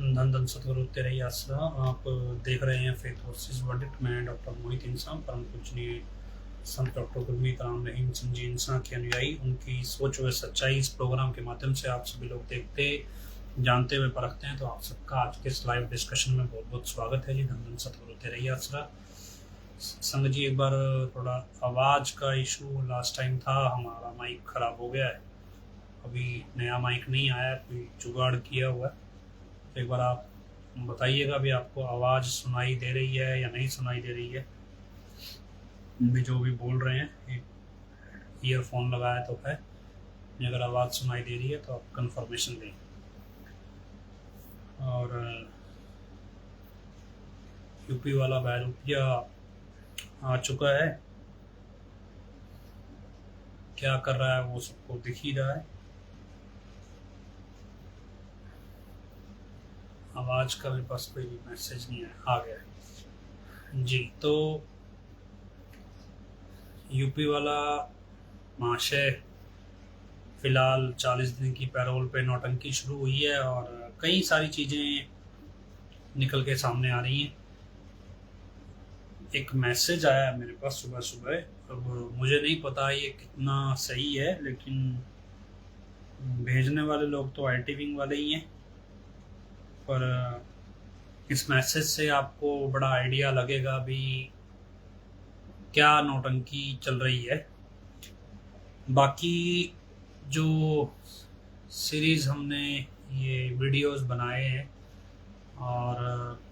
धन धन सतगुरु तेरे ही आसरा। आप देख रहे हैं फेथ वर्सेस वर्डिक्ट। मैं डॉक्टर मोहित इंसान परम पूजनीय संत डॉक्टर गुरमीत राम रहीम सिंह जी इंसान के अनुयायी, उनकी सोच व सच्चाई इस प्रोग्राम के माध्यम से आप सभी लोग देखते, जानते हुए परखते हैं। तो आप सबका आज के इस लाइव डिस्कशन में बहुत बहुत स्वागत है जी। धन धन सतगुरु तेरे ही आसरा। संग जी, एक बार थोड़ा आवाज़ का इशू लास्ट टाइम था, हमारा माइक ख़राब हो गया है। अभी नया माइक नहीं आया, कोई जुगाड़ किया हुआ है। तो एक बार आप बताइएगा भी आपको आवाज़ सुनाई दे रही है या नहीं सुनाई दे रही है। भी जो भी बोल रहे हैं, ईयरफोन लगाया तो है। अगर आवाज़ सुनाई दे रही है तो आप कंफर्मेशन दें। और यूपी वाला बैरुपिया आ चुका है, क्या कर रहा है वो सबको दिख ही रहा है। आवाज़ का मेरे पास कोई भी मैसेज नहीं है, आ गया है जी। तो यूपी वाला महाशय फिलहाल 40 दिन की पैरोल पे नौटंकी शुरू हुई है और कई सारी चीज़ें निकल के सामने आ रही हैं। एक मैसेज आया है मेरे पास सुबह सुबह, अब मुझे नहीं पता ये कितना सही है, लेकिन भेजने वाले लोग तो आईटी विंग वाले ही हैं। पर इस मैसेज से आपको बड़ा आइडिया लगेगा भी क्या नौटंकी चल रही है। बाकी जो सीरीज़ हमने ये वीडियोस बनाए हैं और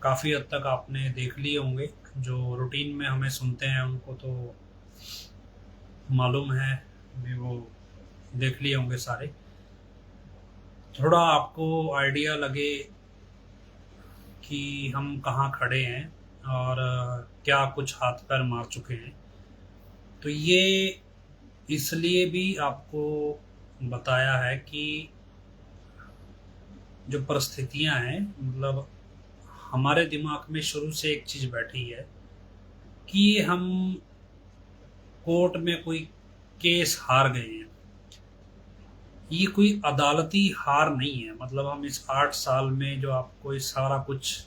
काफ़ी हद तक आपने देख लिए होंगे, जो रूटीन में हमें सुनते हैं उनको तो मालूम है भी, वो देख लिए होंगे सारे। थोड़ा आपको आइडिया लगे कि हम कहाँ खड़े हैं और क्या कुछ हाथ पैर मार चुके हैं, तो ये इसलिए भी आपको बताया है कि जो परिस्थितियां हैं, मतलब हमारे दिमाग में शुरू से एक चीज़ बैठी है कि हम कोर्ट में कोई केस हार गए हैं। ये कोई अदालती हार नहीं है। मतलब हम इस 8 साल में जो आपको इस सारा कुछ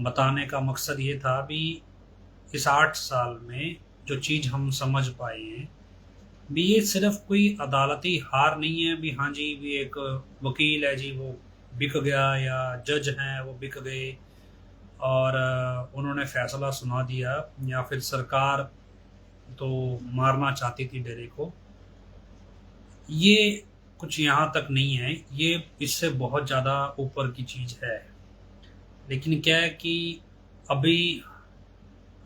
बताने का मकसद ये था भी, इस 8 साल में जो चीज़ हम समझ पाए हैं भी, ये सिर्फ कोई अदालती हार नहीं है भी हाँ जी भी एक वकील है जी वो बिक गया, या जज हैं वो बिक गए और उन्होंने फैसला सुना दिया, या फिर सरकार तो मारना चाहती थी डेरे को। ये कुछ यहाँ तक नहीं है, ये इससे बहुत ज़्यादा ऊपर की चीज़ है। लेकिन क्या है कि अभी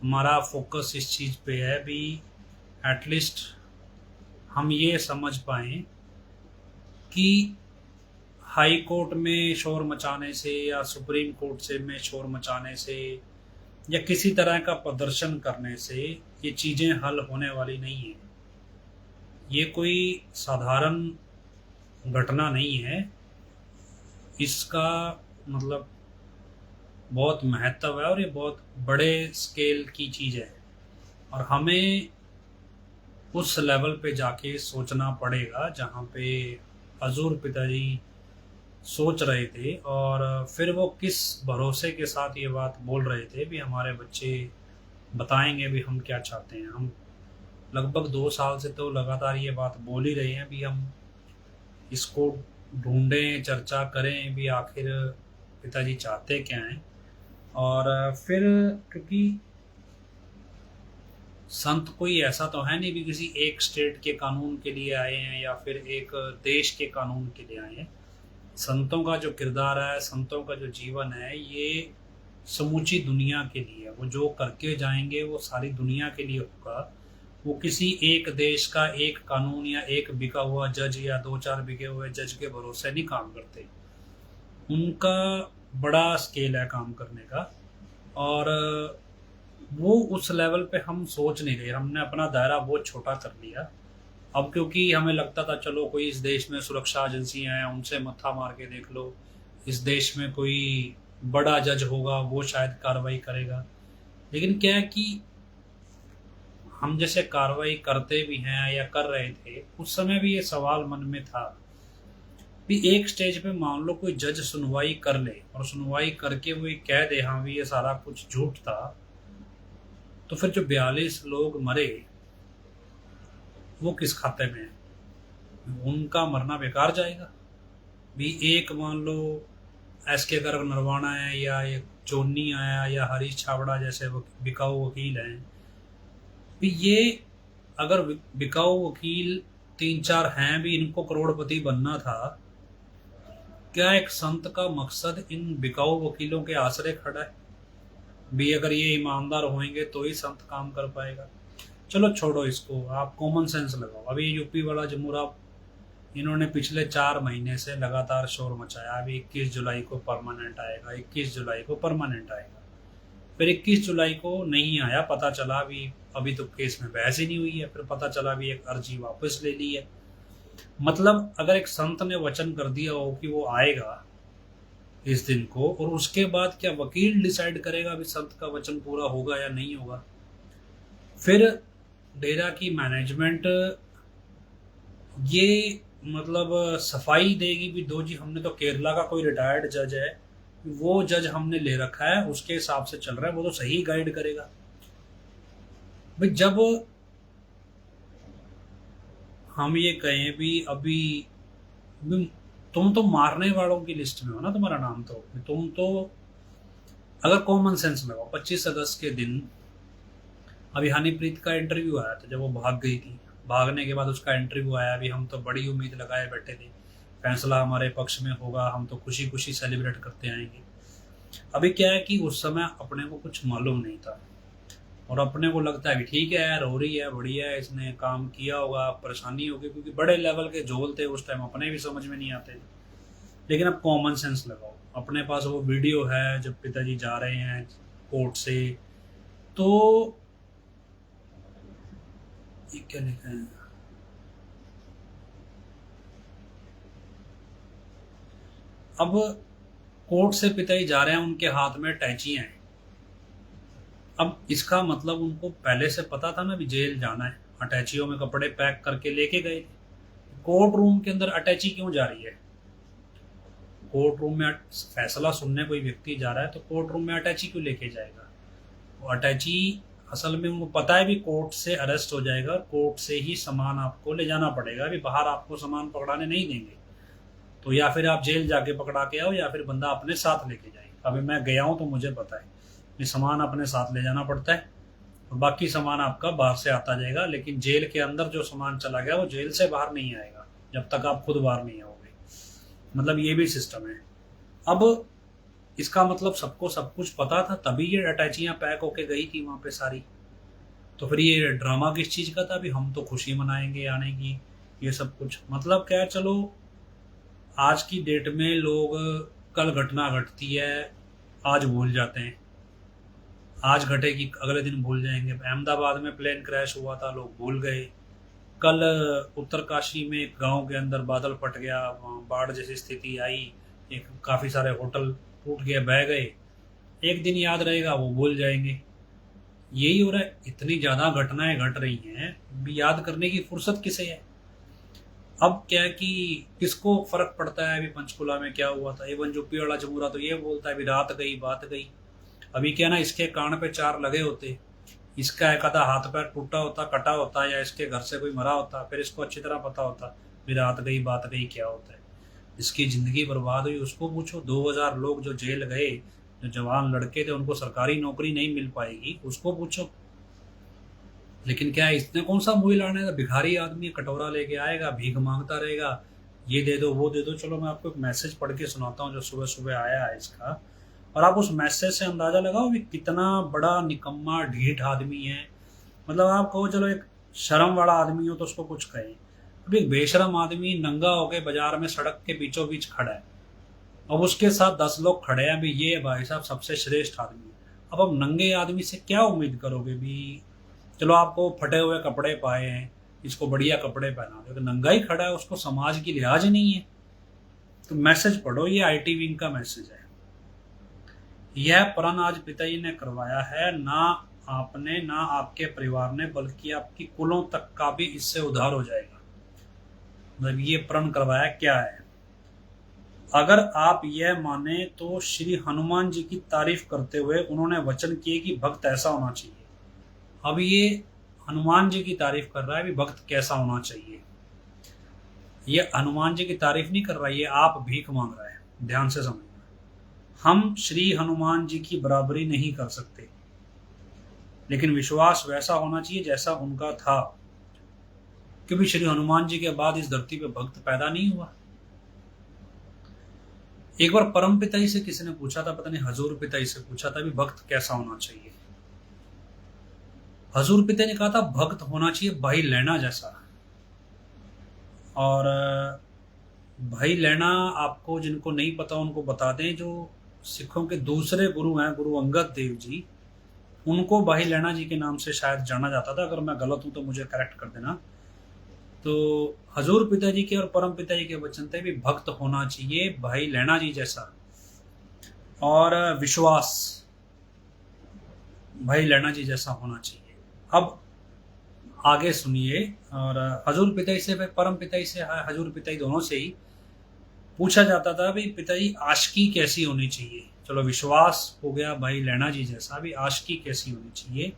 हमारा फोकस इस चीज़ पे है भी एटलीस्ट हम ये समझ पाएँ कि हाई कोर्ट में शोर मचाने से या सुप्रीम कोर्ट से में शोर मचाने से या किसी तरह का प्रदर्शन करने से ये चीज़ें हल होने वाली नहीं है। ये कोई साधारण घटना नहीं है, इसका मतलब बहुत महत्व है और ये बहुत बड़े स्केल की चीज़ है। और हमें उस लेवल पे जाके सोचना पड़ेगा जहाँ पे हजूर पिताजी सोच रहे थे, और फिर वो किस भरोसे के साथ ये बात बोल रहे थे भी हमारे बच्चे बताएंगे भी हम क्या चाहते हैं। हम लगभग 2 साल से तो लगातार ये बात बोल ही रहे हैं भी हम इसको ढूंढें, चर्चा करें भी आखिर पिताजी चाहते क्या हैं। और फिर क्योंकि संत कोई ऐसा तो है नहीं भी किसी एक स्टेट के कानून के लिए आए हैं या फिर एक देश के कानून के लिए आए हैं। संतों का जो किरदार है, संतों का जो जीवन है, ये समूची दुनिया के लिए। वो जो करके जाएंगे वो सारी दुनिया के लिए होगा। वो किसी एक देश का एक कानून या एक बिका हुआ जज या 2-4 बिके हुए जज के भरोसे नहीं काम करते। उनका बड़ा स्केल है काम करने का, और वो उस लेवल पे हम सोच नहीं रहे। हमने अपना दायरा बहुत छोटा कर लिया। अब क्योंकि हमें लगता था चलो कोई इस देश में सुरक्षा एजेंसियां हैं, उनसे मत्था मार के देख लो, इस देश में कोई बड़ा जज होगा वो शायद कार्रवाई करेगा। लेकिन क्या है कि हम जैसे कार्रवाई करते भी हैं या कर रहे थे, उस समय भी ये सवाल मन में था भी एक स्टेज पे मान लो कोई जज सुनवाई कर ले और सुनवाई करके वो ये कह दे हाँ भी ये सारा कुछ झूठ था, तो फिर जो 42 लोग मरे वो किस खाते में है? उनका मरना बेकार जाएगा। भी एक मान लो एस के गर्ग नरवाना है या एक चोन्नी आया या हरीश छाबड़ा जैसे बिकाऊ वकील हैं, भी ये अगर बिकाऊ वकील 3-4 हैं भी, इनको करोड़पति बनना था, क्या एक संत का मकसद इन बिकाऊ वकीलों के आसरे खड़ा है? भी अगर ये ईमानदार होंगे तो ही संत काम कर पाएगा। चलो छोड़ो इसको, आप कॉमन सेंस लगाओ। अभी यूपी वाला जमूरा इन्होंने पिछले 4 महीने से लगातार शोर मचाया, अभी 21 जुलाई को परमानेंट आएगा, 21 जुलाई को परमानेंट आएगा। फिर 21 जुलाई को नहीं आया, पता चला अभी तो केस में बहस ही नहीं हुई है, फिर पता चला भी एक अर्जी वापस ले ली है। मतलब अगर एक संत ने वचन कर दिया हो कि वो आएगा इस दिन को, और उसके बाद क्या वकील डिसाइड करेगा भी संत का वचन पूरा होगा या नहीं होगा? फिर डेरा की मैनेजमेंट ये मतलब सफाई देगी भी दो जी हमने तो केरला का कोई रिटायर्ड जज है, वो जज हमने ले रखा है, उसके हिसाब से चल रहा है, वो तो सही गाइड करेगा। भाई जब हम ये कहें भी अभी तुम तो मारने वालों की लिस्ट में हो ना, तुम्हारा नाम तो, तुम तो अगर कॉमन सेंस में हो, 25 अगस्त के दिन अभी हनीप्रीत का इंटरव्यू आया था जब वो भाग गई थी, भागने के बाद उसका इंटरव्यू आया, अभी हम तो बड़ी उम्मीद लगाए बैठे थे फैसला हमारे पक्ष में होगा, हम तो खुशी खुशी सेलिब्रेट करते आएंगे। अभी क्या है कि उस समय अपने को कुछ मालूम नहीं था और अपने को लगता है कि ठीक है यार, हो रही है, बढ़िया है, इसने काम किया होगा, परेशानी होगी, क्योंकि बड़े लेवल के झोल थे उस टाइम, अपने भी समझ में नहीं आते। लेकिन अब कॉमन सेंस लगाओ, अपने पास वो वीडियो है जब पिताजी जा रहे हैं कोर्ट से, तो ये क्या लिखा है, अब कोर्ट से पिताजी जा रहे हैं, उनके हाथ में अटैचियां हैं। अब इसका मतलब उनको पहले से पता था ना भी जेल जाना है, अटैचियों में कपड़े पैक करके लेके गए। कोर्ट रूम के अंदर अटैची क्यों जा रही है? कोर्ट रूम में फैसला सुनने कोई व्यक्ति जा रहा है तो कोर्ट रूम में अटैची क्यों लेके जाएगा? वो अटैची असल में उनको पता है भी कोर्ट से अरेस्ट हो जाएगा, कोर्ट से ही सामान आपको ले जाना पड़ेगा, अभी बाहर आपको सामान पकड़ाने नहीं देंगे। तो या फिर आप जेल जाके पकड़ा के आओ या फिर बंदा अपने साथ लेके जाएगा। अभी मैं गया हूँ तो मुझे पता है ये सामान अपने साथ ले जाना पड़ता है और बाकी सामान आपका बाहर से आता जाएगा, लेकिन जेल के अंदर जो सामान चला गया वो जेल से बाहर नहीं आएगा जब तक आप खुद बाहर नहीं आओगे। मतलब ये भी सिस्टम है। अब इसका मतलब सबको सब कुछ पता था, तभी ये अटैचियां पैक होके गई थी वहां पे सारी। तो फिर ये ड्रामा किस चीज का था? अभी हम तो खुशी मनाएंगे आने की, ये सब कुछ मतलब क्या है। चलो आज की डेट में लोग कल घटना घटती है आज भूल जाते हैं, आज घटेगी अगले दिन भूल जाएंगे। अहमदाबाद में प्लेन क्रैश हुआ था, लोग भूल गए। कल उत्तरकाशी में एक गांव के अंदर बादल फट गया, बाढ़ जैसी स्थिति आई, एक काफी सारे होटल टूट गए, बह गए। एक दिन याद रहेगा, वो भूल जाएंगे। यही हो रहा है, इतनी ज्यादा घटनाएं घट रही हैं, भी याद करने की फुर्सत किसे है? अब क्या है कि किसको फर्क पड़ता है अभी पंचकुला में क्या हुआ था? इवन यूपी वाला जमूरा तो ये बोलता है अभी रात गई बात गई। अभी क्या ना, इसके कान पे 4 लगे होते, इसका एक आधा हाथ पैर टूटा होता, कटा होता, या इसके घर से कोई मरा होता, फिर इसको अच्छी तरह पता होता भी रात गई बात गई क्या होता है। जिसकी जिंदगी बर्बाद हुई उसको पूछो। 2000 लोग जो जेल गए, जो जवान लड़के थे, उनको सरकारी नौकरी नहीं मिल पाएगी, उसको पूछो। लेकिन क्या है, इसने कौन सा मुंह लाने का? भिखारी आदमी कटोरा लेके आएगा, भीख मांगता रहेगा, ये दे दो वो दे दो। चलो मैं आपको एक मैसेज पढ़ के सुनाता हूँ जो सुबह सुबह आया है इसका, और आप उस मैसेज से अंदाजा लगाओ कि कितना बड़ा निकम्मा ढीठ आदमी है। मतलब आप कहो चलो एक शर्म वाला आदमी हो तो उसको कुछ कहे, अभी एक बेशरम आदमी नंगा होके बाजार में सड़क के बीचों बीच खड़ा है, अब उसके साथ 10 लोग खड़े हैं, अभी ये भाई साहब सबसे श्रेष्ठ आदमी। अब नंगे आदमी से क्या उम्मीद करोगे? भी चलो आपको फटे हुए कपड़े पाए हैं, इसको बढ़िया कपड़े पहना दो, नंगा ही खड़ा है, उसको समाज की लिहाज नहीं है। तो मैसेज पढ़ो, ये आईटी विंग का मैसेज है। यह प्रण आज पिताजी ने करवाया है, ना आपने ना आपके परिवार ने, बल्कि आपकी कुलों तक का भी इससे उद्धार हो जाएगा। मतलब ये प्रण करवाया क्या है? अगर आप यह माने तो श्री हनुमान जी की तारीफ करते हुए उन्होंने वचन किए कि भक्त ऐसा होना चाहिए। अब ये हनुमान जी की तारीफ कर रहा है, भी भक्त कैसा होना चाहिए। ये हनुमान जी की तारीफ नहीं कर रहा है, ये आप भीख मांग रहा है। ध्यान से समझना, हम श्री हनुमान जी की बराबरी नहीं कर सकते, लेकिन विश्वास वैसा होना चाहिए जैसा उनका था, क्योंकि श्री हनुमान जी के बाद इस धरती पे भक्त पैदा नहीं हुआ। एक बार परम पिताई से किसी ने पूछा था, पता नहीं हजूर पिताई से पूछा था, भी भक्त कैसा होना चाहिए। हजूर पिताई ने कहा था भक्त होना चाहिए भाई लैना जैसा। और भाई लैना आपको जिनको नहीं पता उनको बता दें, जो सिखों के दूसरे गुरु हैं, गुरु अंगद देव जी, उनको भाई लैना जी के नाम से शायद जाना जाता था। अगर मैं गलत हूं तो मुझे करेक्ट कर देना। तो हजूर पिताजी के और परम पिताजी के वचन थे भी भक्त होना चाहिए भाई लैना जी जैसा, और विश्वास भाई लैना जी जैसा होना चाहिए। अब आगे सुनिए। और हजूर पिताजी से, परम पिताजी से, हजूर पिताजी दोनों से ही पूछा जाता था भी पिताजी आशिकी कैसी होनी चाहिए। चलो विश्वास हो गया भाई लैना जी जैसा, भी आशिकी कैसी होनी चाहिए,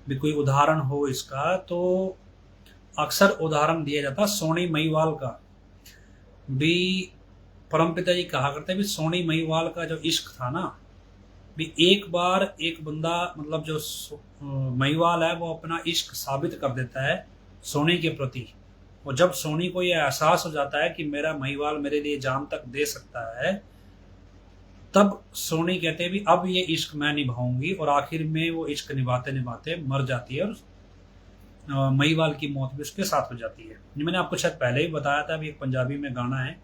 भी कोई उदाहरण हो इसका। तो अक्सर उदाहरण दिया जाता सोनी महिवाल का। भी परम पिताजी कहा करते भी सोनी महिवाल का जो इश्क था ना, भी एक बार एक बंदा, मतलब जो महिवाल है, वो अपना इश्क साबित कर देता है सोनी के प्रति। और जब सोनी को यह एहसास हो जाता है कि मेरा महिवाल मेरे लिए जान तक दे सकता है, तब सोनी कहते हैं भी अब ये इश्क मैं निभाऊंगी। और आखिर में वो इश्क निभाते निभाते मर जाती है, और महिवाल की मौत भी उसके साथ हो जाती है। मैंने आपको शायद पहले ही बताया था, अभी एक पंजाबी में गाना है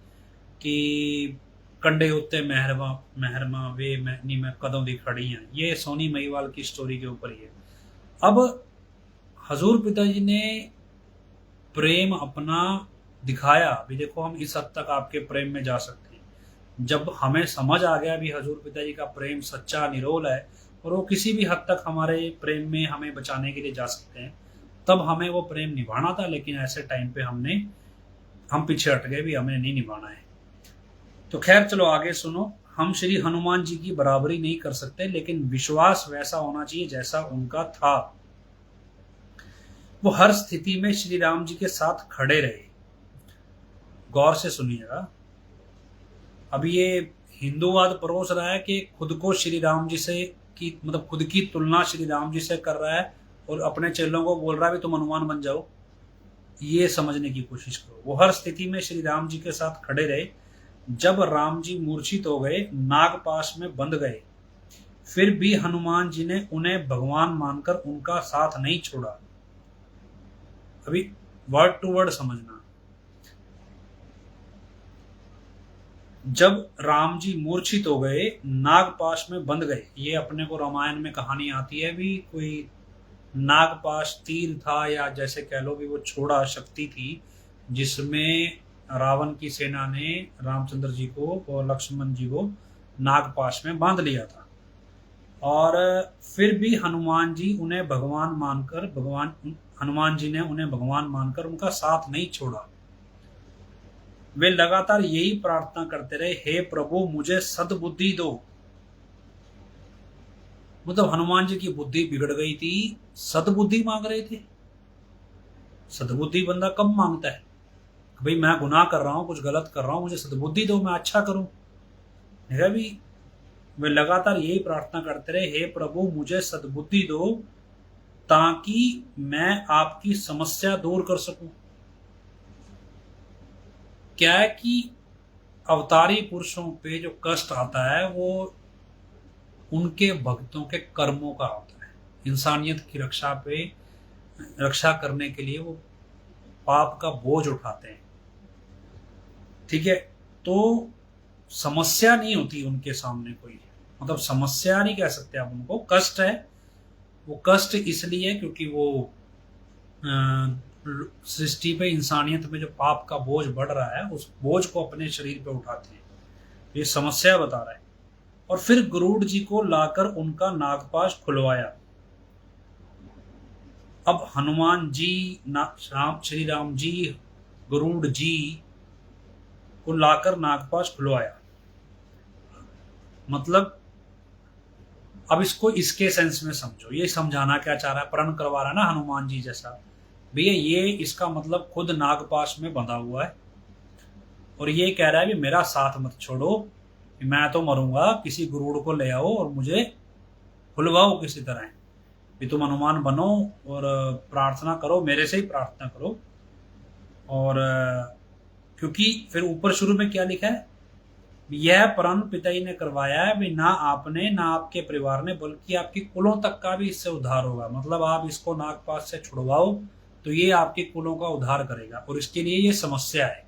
कि कंडे उत्ते मेहरमा मेहरमा वे मैं कदों दी खड़ी हैं। ये सोनी महिवाल की स्टोरी के ऊपर ही है। अब हजूर पिताजी ने प्रेम अपना दिखाया भी, देखो हम इस हद तक आपके प्रेम में जा सकते हैं। जब हमें समझ आ गया भी हजूर पिताजी का प्रेम सच्चा निरोल है, और वो किसी भी हद तक हमारे प्रेम में हमें बचाने के लिए जा सकते हैं, तब हमें वो प्रेम निभाना था। लेकिन ऐसे टाइम पे हम पीछे हट गए भी, हमें नहीं निभाना है। तो खैर चलो आगे सुनो। हम श्री हनुमान जी की बराबरी नहीं कर सकते, लेकिन विश्वास वैसा होना चाहिए जैसा उनका था। वो हर स्थिति में श्री राम जी के साथ खड़े रहे। गौर से सुनिएगा। अब ये हिंदूवाद परोस रहा है कि खुद को श्री राम जी से की, मतलब खुद की तुलना श्री राम जी से कर रहा है, और अपने चेलों को बोल रहा है भी तुम हनुमान बन जाओ। ये समझने की कोशिश करो। वो हर स्थिति में श्री राम जी के साथ खड़े रहे। जब राम जी मूर्छित हो गए, नागपाश में बंध गए, फिर भी हनुमान जी ने उन्हें भगवान मानकर उनका साथ नहीं छोड़ा। अभी वर्ड टू वर्ड समझना। जब राम जी मूर्छित हो गए, नागपाश में बंध गए, ये अपने को रामायण में कहानी आती है भी, कोई नागपाश तीर था, या जैसे कह लो भी वो छोड़ा शक्ति थी, जिसमें रावण की सेना ने रामचंद्र जी को और लक्ष्मण जी को नागपाश में बांध लिया था। और फिर भी हनुमान जी ने उन्हें भगवान मानकर उनका साथ नहीं छोड़ा। वे लगातार यही प्रार्थना करते रहे, हे प्रभु मुझे सद्बुद्धि दो। मतलब हनुमान जी की बुद्धि बिगड़ गई थी, सद्बुद्धि मांग रहे थे। सद्बुद्धि बंदा कब मांगता है, भाई मैं गुनाह कर रहा हूं, कुछ गलत कर रहा हूं, मुझे सद्बुद्धि दो, मैं अच्छा करूं। देखा भी, वे लगातार यही प्रार्थना करते रहे, हे प्रभु मुझे सद्बुद्धि दो ताकि मैं आपकी समस्या दूर कर सकूं। क्या है कि अवतारी पुरुषों पे जो कष्ट आता है वो उनके भक्तों के कर्मों का होता है। इंसानियत की रक्षा करने के लिए वो पाप का बोझ उठाते हैं। ठीक है, तो समस्या नहीं होती उनके सामने कोई, मतलब समस्या नहीं कह सकते आप उनको, कष्ट है। वो कष्ट इसलिए क्योंकि वो सृष्टि पे, इंसानियत में जो पाप का बोझ बढ़ रहा है, उस बोझ को अपने शरीर पे उठाते हैं। ये समस्या बता रहा है। और फिर गरुड़ जी को लाकर उनका नागपाश खुलवाया। अब हनुमान जी, श्री राम जी गरुड़ जी को लाकर नागपाश खुलवाया। मतलब अब इसको इसके सेंस में समझो, ये समझाना क्या चाह रहा है, प्रण करवा रहा है ना हनुमान जी जैसा। भैया ये इसका मतलब खुद नागपाश में बंधा हुआ है और ये कह रहा है कि मेरा साथ मत छोड़ो, मैं तो मरूंगा, किसी गुरुड़ को ले आओ और मुझे खुलवाओ किसी तरह, भी तुम हनुमान बनो और प्रार्थना करो, मेरे से ही प्रार्थना करो। और क्योंकि फिर ऊपर शुरू में क्या लिखा है, यह प्रण पिताजी ने करवाया है, भी ना आपने ना आपके परिवार ने बल्कि आपके कुलों तक का भी इससे उद्धार होगा। मतलब आप इसको नागपाश से छुड़वाओ तो ये आपके कुलों का उद्धार करेगा, और इसके लिए ये समस्या है।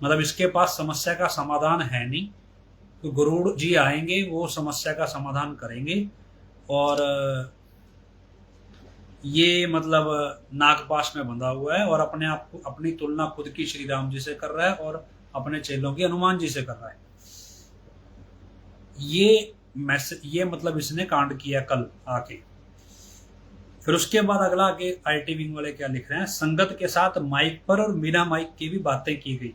मतलब इसके पास समस्या का समाधान है नहीं, तो गरुड़ जी आएंगे, वो समस्या का समाधान करेंगे। और ये मतलब नागपाश में बंधा हुआ है और अपने आप को, अपनी तुलना खुद की श्री राम जी से कर रहा है और अपने चेलों की हनुमान जी से कर रहा है। ये मतलब इसने कांड किया कल आके। फिर उसके बाद अगला आगे आईटी विंग वाले क्या लिख रहे हैं, संगत के साथ माइक पर और बिना माइक की भी बातें की गई।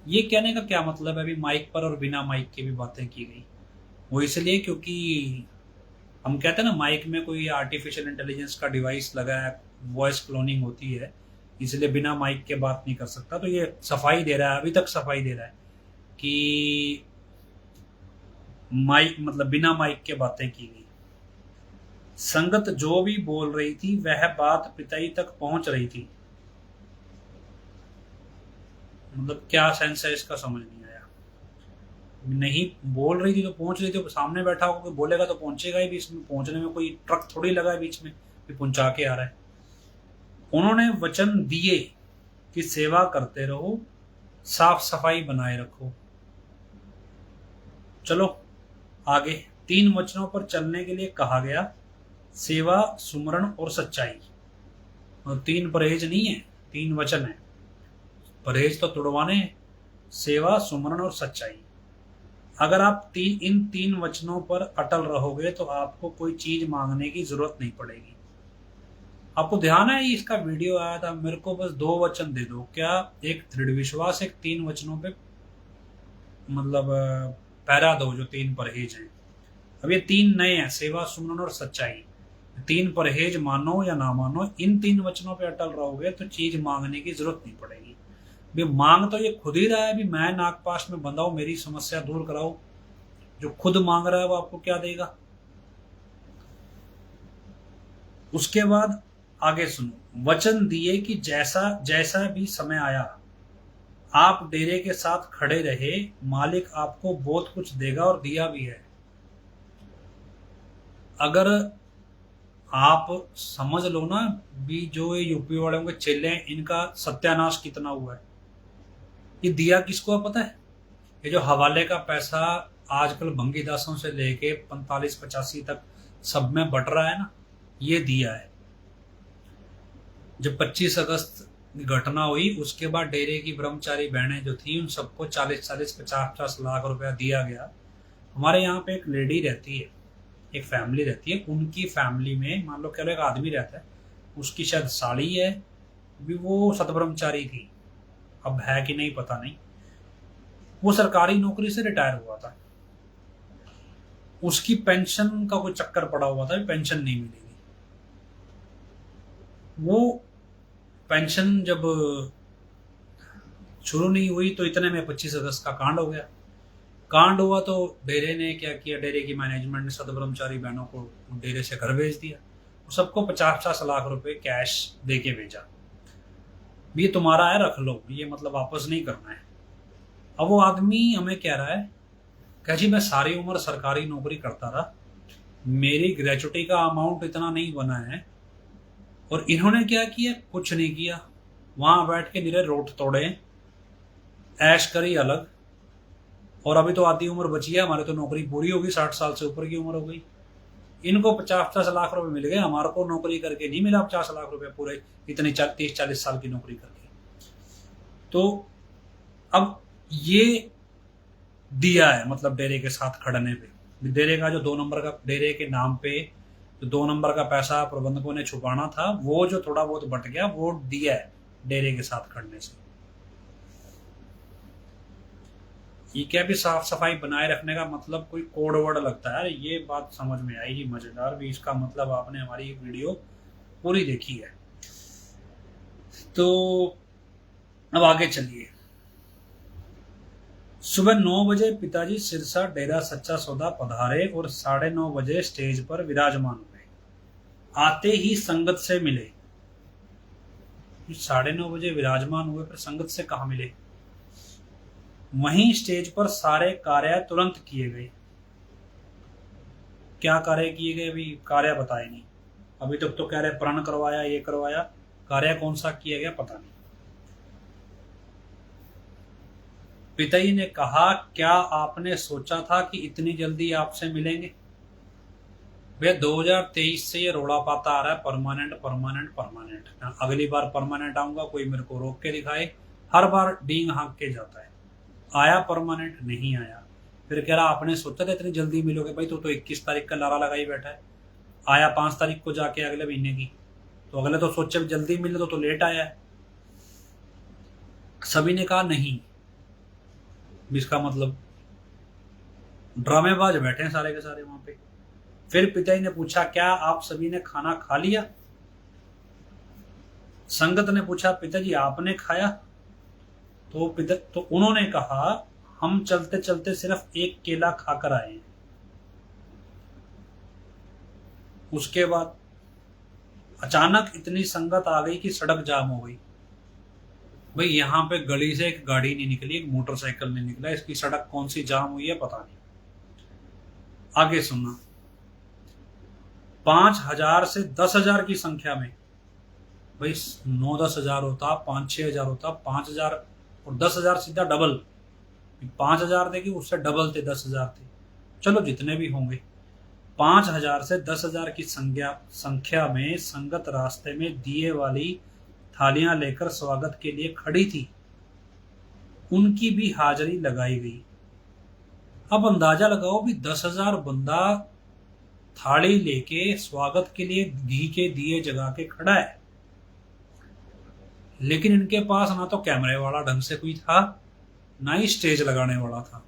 ये कहने का क्या मतलब है, अभी माइक पर और बिना माइक की भी बातें की गई? वो इसलिए क्योंकि हम कहते हैं ना माइक में कोई आर्टिफिशियल इंटेलिजेंस का डिवाइस लगा है, वॉइस क्लोनिंग होती है, इसलिए बिना माइक के बात नहीं कर सकता। तो ये सफाई दे रहा है, अभी तक सफाई दे रहा है कि माइक मतलब बिना माइक के बातें की गई। संगत जो भी बोल रही थी वह बात पिताजी तक पहुंच रही थी। मतलब क्या सेंस है इसका, समझ नहीं आया। नहीं बोल रही थी तो पहुंच रही थी, तो सामने बैठा होगा, कोई बोलेगा तो पहुंचेगा ही भी। इसमें पहुंचने में कोई ट्रक थोड़ी लगा है बीच में भी पहुंचा के आ रहा है। उन्होंने वचन दिए कि सेवा करते रहो, साफ सफाई बनाए रखो। चलो आगे, 3 वचनों पर चलने के लिए कहा गया, सेवा, सुमरण और सच्चाई। और 3 परहेज नहीं है, 3 वचन है। परहेज तो तुड़वाने हैं, सेवा, सुमरण और सच्चाई। अगर आप इन 3 वचनों पर अटल रहोगे तो आपको कोई चीज मांगने की जरूरत नहीं पड़ेगी। आपको ध्यान है इसका वीडियो आया था, मेरे को बस 2 वचन दे दो, क्या एक दृढ़ विश्वास, एक 3 वचनों पे मतलब पैरा दो, जो 3 परहेज हैं। अब ये 3 नए हैं, सेवा, सुमरण और सच्चाई। 3 परहेज मानो या ना मानो, इन 3 वचनों पे अटल रहोगे तो चीज मांगने की जरूरत नहीं पड़ेगी। भी मांग तो ये खुद ही रहा है, भी मैं नागपाश में बंधा हूं, मेरी समस्या दूर कराओ। जो खुद मांग रहा है वो आपको क्या देगा? उसके बाद आगे सुनो, वचन दिए कि जैसा जैसा भी समय आया आप डेरे के साथ खड़े रहे, मालिक आपको बहुत कुछ देगा और दिया भी है। अगर आप समझ लो ना भी, जो ये यूपी वालों के चेले हैं, इनका सत्यानाश कितना हुआ है। ये दिया किसको है पता है? ये जो हवाले का पैसा आजकल भंगी दासों से लेके 45-85 तक सब में बट रहा है ना, ये दिया है। जब 25 अगस्त घटना हुई उसके बाद डेरे की ब्रह्मचारी बहनें जो थी, उन सबको 40-40, 50-50 लाख रुपया दिया गया। हमारे यहाँ पे एक लेडी रहती है, एक फैमिली रहती है, उनकी फैमिली में मान लो क्या एक आदमी रहता है, उसकी शायद साड़ी है भी, वो सतब्रह्मचारी थी, अब है कि नहीं पता नहीं। वो सरकारी नौकरी से रिटायर हुआ था, उसकी पेंशन का कोई चक्कर पड़ा हुआ था, पेंशन नहीं मिलेगी। वो पेंशन जब शुरू नहीं हुई तो इतने में 25 अगस्त का कांड हो गया। कांड हुआ तो डेरे ने क्या किया, डेरे की मैनेजमेंट ने सतब्रह्मचारी बहनों को डेरे से घर भेज दिया, सबको 50-50 लाख रुपए कैश दे के भेजा, ये तुम्हारा है, रख लो, ये मतलब वापस नहीं करना है। अब वो आदमी हमें कह रहा है, कह जी मैं सारी उम्र सरकारी नौकरी करता रहा, मेरी ग्रेचुटी का अमाउंट इतना नहीं बना है, और इन्होंने क्या किया, कुछ नहीं किया, वहां बैठ के निरे रोट तोड़े, ऐश करी अलग, और अभी तो आधी उम्र बची है, हमारी तो नौकरी पूरी होगी, 60 साल से ऊपर की उम्र हो गई। इनको 50-50 लाख रुपए मिल गए, हमारे को नौकरी करके नहीं मिला 50 लाख रुपए पूरे इतनी 30-40 साल की नौकरी करके। तो अब ये दिया है, मतलब डेरे के साथ खड़ने पे, डेरे का जो 2 नंबर का, डेरे के नाम पे जो 2 नंबर का पैसा प्रबंधकों ने छुपाना था, वो जो थोड़ा बहुत बट गया, वो दिया है डेरे के साथ खड़ने से। ये क्या भी साफ सफाई बनाए रखने का मतलब कोई कोड वर्ड लगता है? ये बात समझ में आई जी, मजेदार भी। इसका मतलब आपने हमारी वीडियो पूरी देखी है। तो अब आगे चलिए। सुबह 9 बजे पिताजी सिरसा डेरा सच्चा सौदा पधारे और 9:30 बजे स्टेज पर विराजमान हुए। आते ही संगत से मिले। 9:30 बजे विराजमान हुए, पर संगत से कहा मिले? वहीं स्टेज पर सारे कार्य तुरंत किए गए। क्या कार्य किए गए? अभी कार्य बताए नहीं। अभी तक तो कह रहे प्रण करवाया, ये करवाया। कार्य कौन सा किया गया पता नहीं। पिताजी ने कहा, क्या आपने सोचा था कि इतनी जल्दी आपसे मिलेंगे? भैया 2023 से ये रोड़ा पाता आ रहा है, परमानेंट परमानेंट परमानेंट। अगली बार परमानेंट आऊंगा, कोई मेरे को रोक के दिखाए। हर बार डींग हाँक के जाता है। आया परमानेंट, नहीं आया। फिर कह रहा आपने सोचा था इतनी जल्दी मिलोगे? भाई तो 21 तारीख का लारा लगाई बैठा है। आया 5 तारीख को जाके अगले महीने की। तो अगले तो सोचे जल्दी मिले तो लेट आया है। सभी ने कहा नहीं। इसका मतलब ड्रामेबाज बैठे हैं सारे के सारे वहां पे। फिर पिताजी ने पूछा, क्या आप सभी ने खाना खा लिया? संगत ने पूछा, पिताजी आपने खाया? तो उन्होंने कहा, हम चलते चलते सिर्फ एक केला खाकर आए हैं। उसके बाद अचानक इतनी संगत आ गई कि सड़क जाम हो गई। भाई यहाँ पे गली से एक गाड़ी नहीं निकली, एक मोटरसाइकिल नहीं निकला। इसकी सड़क कौन सी जाम हुई है पता नहीं। आगे सुनना। 5,000 से 10,000 की संख्या में, भाई 9-10 हजार होता, 5-6 हजार होता, 5,000 और 10,000 सीधा डबल। 5,000 थे कि उससे डबल थे, 10,000 थे। चलो जितने भी होंगे, 5,000 से 10,000 की संख्या में संगत रास्ते में दिए वाली थालियां लेकर स्वागत के लिए खड़ी थी। उनकी भी हाजिरी लगाई गई। अब अंदाजा लगाओ भी 10,000 बंदा थाली लेके स्वागत के लिए घी के दिए जगा के खड़ा है। लेकिन इनके पास ना तो कैमरे वाला ढंग से कोई था, ना ही स्टेज लगाने वाला था।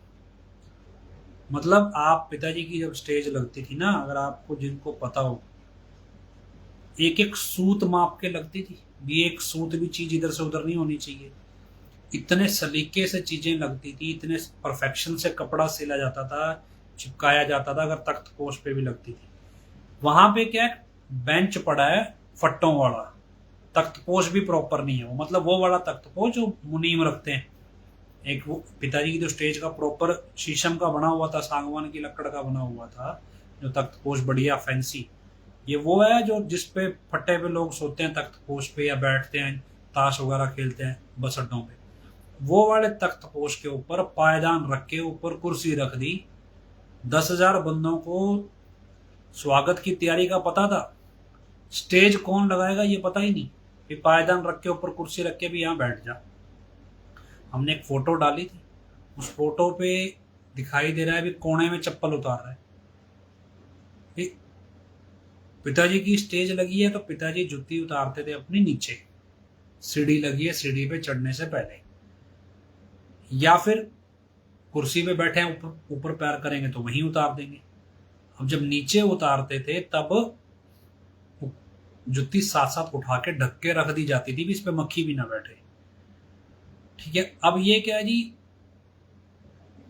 मतलब आप पिताजी की जब स्टेज लगती थी ना, अगर आपको जिनको पता हो, एक एक सूत माप के लगती थी। भी एक सूत भी चीज इधर से उधर नहीं होनी चाहिए। इतने सलीके से चीजें लगती थी, इतने परफेक्शन से कपड़ा सिला जाता था, चिपकाया जाता था। अगर तख्त पोश पे भी लगती थी। वहां पे क्या बेंच पड़ा है फट्टों वाला। तख्त पोश भी प्रॉपर नहीं है वो, मतलब वो वाला तख्त पोश जो मुनीम रखते हैं। एक वो पिताजी की जो स्टेज का प्रॉपर शीशम का बना हुआ था, सागवान की लकड़ का बना हुआ था, जो तख्त पोश बढ़िया फैंसी। ये वो है जो जिसपे फट्टे पे लोग सोते हैं, तख्त पोश पे, या बैठते हैं, ताश वगैरह खेलते हैं बस अड्डों पे। वो वाले तख्त पोश के ऊपर पायदान रख के ऊपर कुर्सी रख दी। 10,000 बंदों को स्वागत की तैयारी का पता था। स्टेज कौन लगाएगा ये पता ही नहीं। फिर पायदान रख के ऊपर कुर्सी रख के भी यहाँ बैठ जा। हमने एक फोटो डाली थी, उस फोटो पे दिखाई दे रहा है भी कोने में चप्पल उतार रहा है। पिताजी की स्टेज लगी है तो पिताजी जूती उतारते थे अपनी नीचे। सीढ़ी लगी है, सीढ़ी पे चढ़ने से पहले। या फिर कुर्सी पे बैठे हैं, ऊपर ऊपर पैर करेंगे तो वहीं उतार देंगे। अब जब नीचे उतारते थे तब जुत्ती साथ साथ उठा के ढक के रख दी जाती थी भी इस पे मक्खी भी ना बैठे। ठीक है। अब ये क्या है जी,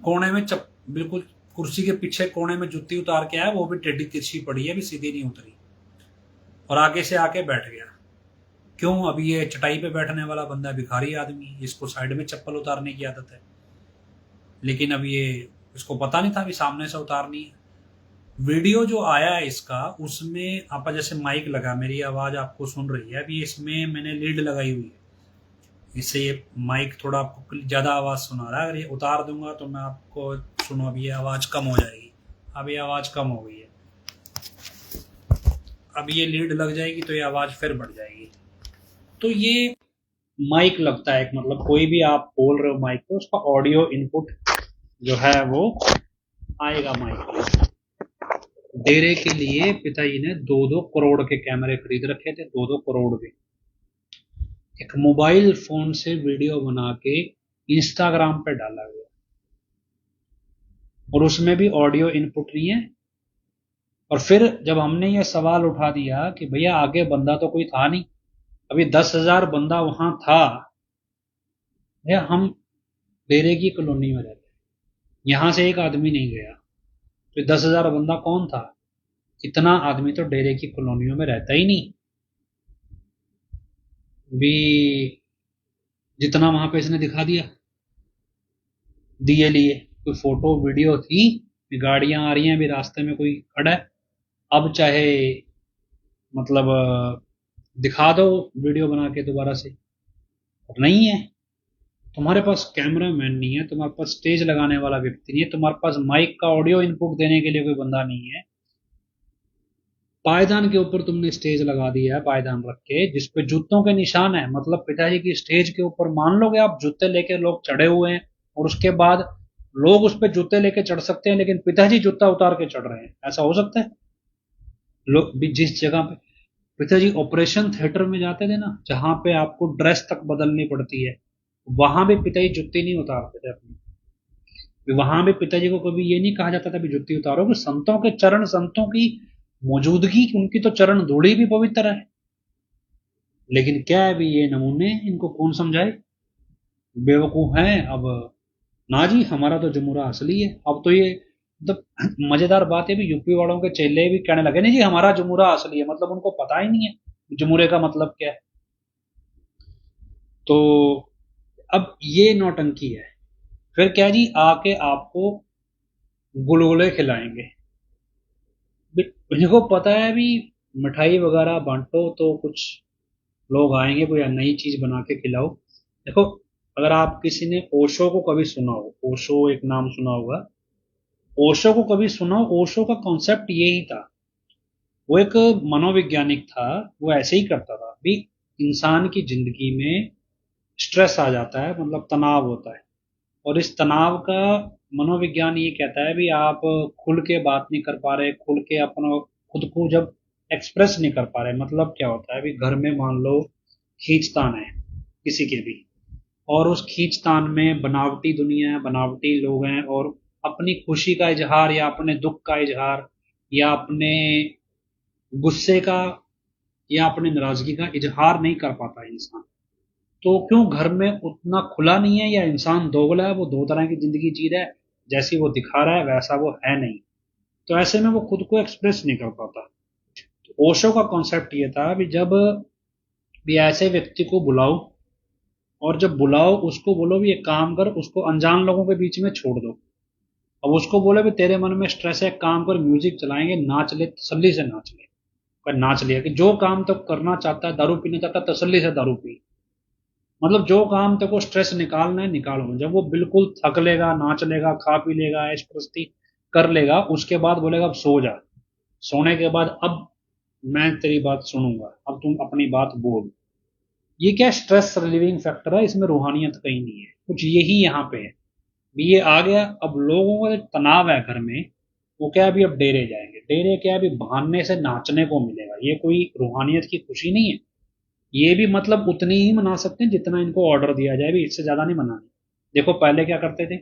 कोने में बिल्कुल कुर्सी के पीछे कोने में जुत्ती उतार के आया, वो भी टेढ़ी तिरछी पड़ी है, भी सीधी नहीं उतरी, और आगे से आके बैठ गया। क्यों? अभी ये चटाई पे बैठने वाला बंदा भिखारी आदमी, इसको साइड में चप्पल उतारने की आदत है। लेकिन अब ये इसको पता नहीं था भी सामने से उतारनी है। वीडियो जो आया है इसका, उसमें आप जैसे माइक लगा, मेरी आवाज आपको सुन रही है अभी, इसमें मैंने लीड लगाई हुई है। इससे ये माइक थोड़ा आपको ज्यादा आवाज सुना रहा है। अगर ये उतार दूंगा तो मैं आपको सुनो, अभी ये आवाज कम हो जाएगी। अब ये आवाज कम हो गई है। अब ये लीड लग जाएगी तो ये आवाज फिर बढ़ जाएगी। तो ये माइक लगता है एक, मतलब कोई भी आप बोल रहे हो माइक पे, उसका ऑडियो इनपुट जो है वो आएगा माइक पे। डेरे के लिए पिताजी ने 2-2 करोड़ के कैमरे खरीद रखे थे, 2-2 करोड़ के। एक मोबाइल फोन से वीडियो बना के इंस्टाग्राम पे डाला गया। और उसमें भी ऑडियो इनपुट नहीं है। और फिर जब हमने ये सवाल उठा दिया कि भैया आगे बंदा तो कोई था नहीं, अभी 10,000 बंदा वहां था, भैया हम डेरे की कॉलोनी में रहते हैं, यहां से एक आदमी नहीं गया, तो 10,000 बंदा कौन था? इतना आदमी तो डेरे की कॉलोनियों में रहता ही नहीं। भी जितना वहां पे इसने दिखा दिया, दिए लिए, कोई फोटो वीडियो थी कि गाड़ियां आ रही हैं, भी रास्ते में कोई खड़ा है, अब चाहे मतलब दिखा दो वीडियो बना के दोबारा से। और नहीं है, तुम्हारे पास कैमरा मैन नहीं है, तुम्हारे पास स्टेज लगाने वाला व्यक्ति नहीं है, तुम्हारे पास माइक का ऑडियो इनपुट देने के लिए कोई बंदा नहीं है। पायदान के ऊपर तुमने स्टेज लगा दिया है, पायदान रख के जिसपे जूतों के निशान है, मतलब पिताजी की स्टेज के ऊपर मान लोगे आप जूते लेके लोग चढ़े हुए हैं, और उसके बाद लोग उस पर जूते लेके चढ़ सकते हैं लेकिन पिताजी जूता उतार के चढ़ रहे हैं, ऐसा हो सकता है? लोग भी जिस जगह पे पिताजी ऑपरेशन थिएटर में जाते थे ना, जहां पे आपको ड्रेस तक बदलनी पड़ती है, वहां भी पिताजी जुत्ती नहीं उतारते थे अपनी। वहां भी पिताजी को कभी ये नहीं कहा जाता था भी जुत्ती उतारो, कि संतों के चरण, संतों की मौजूदगी, उनकी तो चरण धूड़ी भी पवित्र है। लेकिन क्या है भी ये नमूने, इनको कौन समझाए, बेवकूफ हैं। अब ना जी, हमारा तो जमूरा असली है। अब तो ये मतलब मजेदार बात है भी, यूपी वालों के चेले भी कहने लगे नहीं जी हमारा जमूरा असली है, मतलब उनको पता ही नहीं है जमूरे का मतलब क्या है। तो अब ये नौटंकी है। फिर क्या जी, आके आपको गुलगुले खिलाएंगे। इनको पता है भी मिठाई वगैरह बांटो तो कुछ लोग आएंगे, कोई नई चीज बना के खिलाओ। देखो, अगर आप किसी ने ओशो को कभी सुना हो, ओशो एक नाम सुना होगा, ओशो को कभी सुना हो, ओशो का कॉन्सेप्ट यही था। वो एक मनोवैज्ञानिक था, वो ऐसे ही करता था भी, इंसान की जिंदगी में स्ट्रेस आ जाता है, मतलब तनाव होता है, और इस तनाव का मनोविज्ञान ये कहता है भी आप खुल के बात नहीं कर पा रहे, खुल के अपना खुद को जब एक्सप्रेस नहीं कर पा रहे, मतलब क्या होता है भी, घर में मान लो खींचतान है किसी के भी, और उस खींचतान में बनावटी दुनिया है, बनावटी लोग हैं, और अपनी खुशी का इजहार या अपने दुख का इजहार या अपने गुस्से का या अपनी नाराजगी का इजहार नहीं कर पाता इंसान। तो क्यों घर में उतना खुला नहीं है, या इंसान दोगला है, वो दो तरह की जिंदगी जी रहा है, जैसी वो दिखा रहा है वैसा वो है नहीं, तो ऐसे में वो खुद को एक्सप्रेस नहीं कर पाता। तो ओशो का कॉन्सेप्ट ये था कि जब भी ऐसे व्यक्ति को बुलाओ, और जब बुलाओ उसको बोलो भी एक काम कर, उसको अनजान लोगों के बीच में छोड़ दो। अब उसको बोले भी तेरे मन में स्ट्रेस है, एक काम कर, म्यूजिक चलाएंगे, नाच ले, तसल्ली से नाच ले। पर नाच लिया कि जो काम तो करना चाहता है, दारू पीना चाहता है, तसल्ली से दारू पी, मतलब जो काम तेरे को स्ट्रेस निकालना है निकालो। जब वो बिल्कुल थक लेगा, नाच लेगा, खा पी लेगा, ऐश प्रस्ती कर लेगा, उसके बाद बोलेगा अब सो जा। सोने के बाद अब मैं तेरी बात सुनूंगा, अब तुम अपनी बात बोल। ये क्या स्ट्रेस रिलीविंग फैक्टर है, इसमें रूहानियत कहीं नहीं है, कुछ यही यहाँ पे है। भी ये आ गया, अब लोगों का जो तनाव है घर में, वो क्या है, अभी अब डेरे जाएंगे, डेरे क्या है, अभी बहाने से नाचने को मिलेगा, ये कोई रूहानियत की खुशी नहीं है। ये भी मतलब उतनी ही मना सकते हैं जितना इनको ऑर्डर दिया जाए, भी इससे ज्यादा नहीं मनानी। देखो पहले क्या करते थे,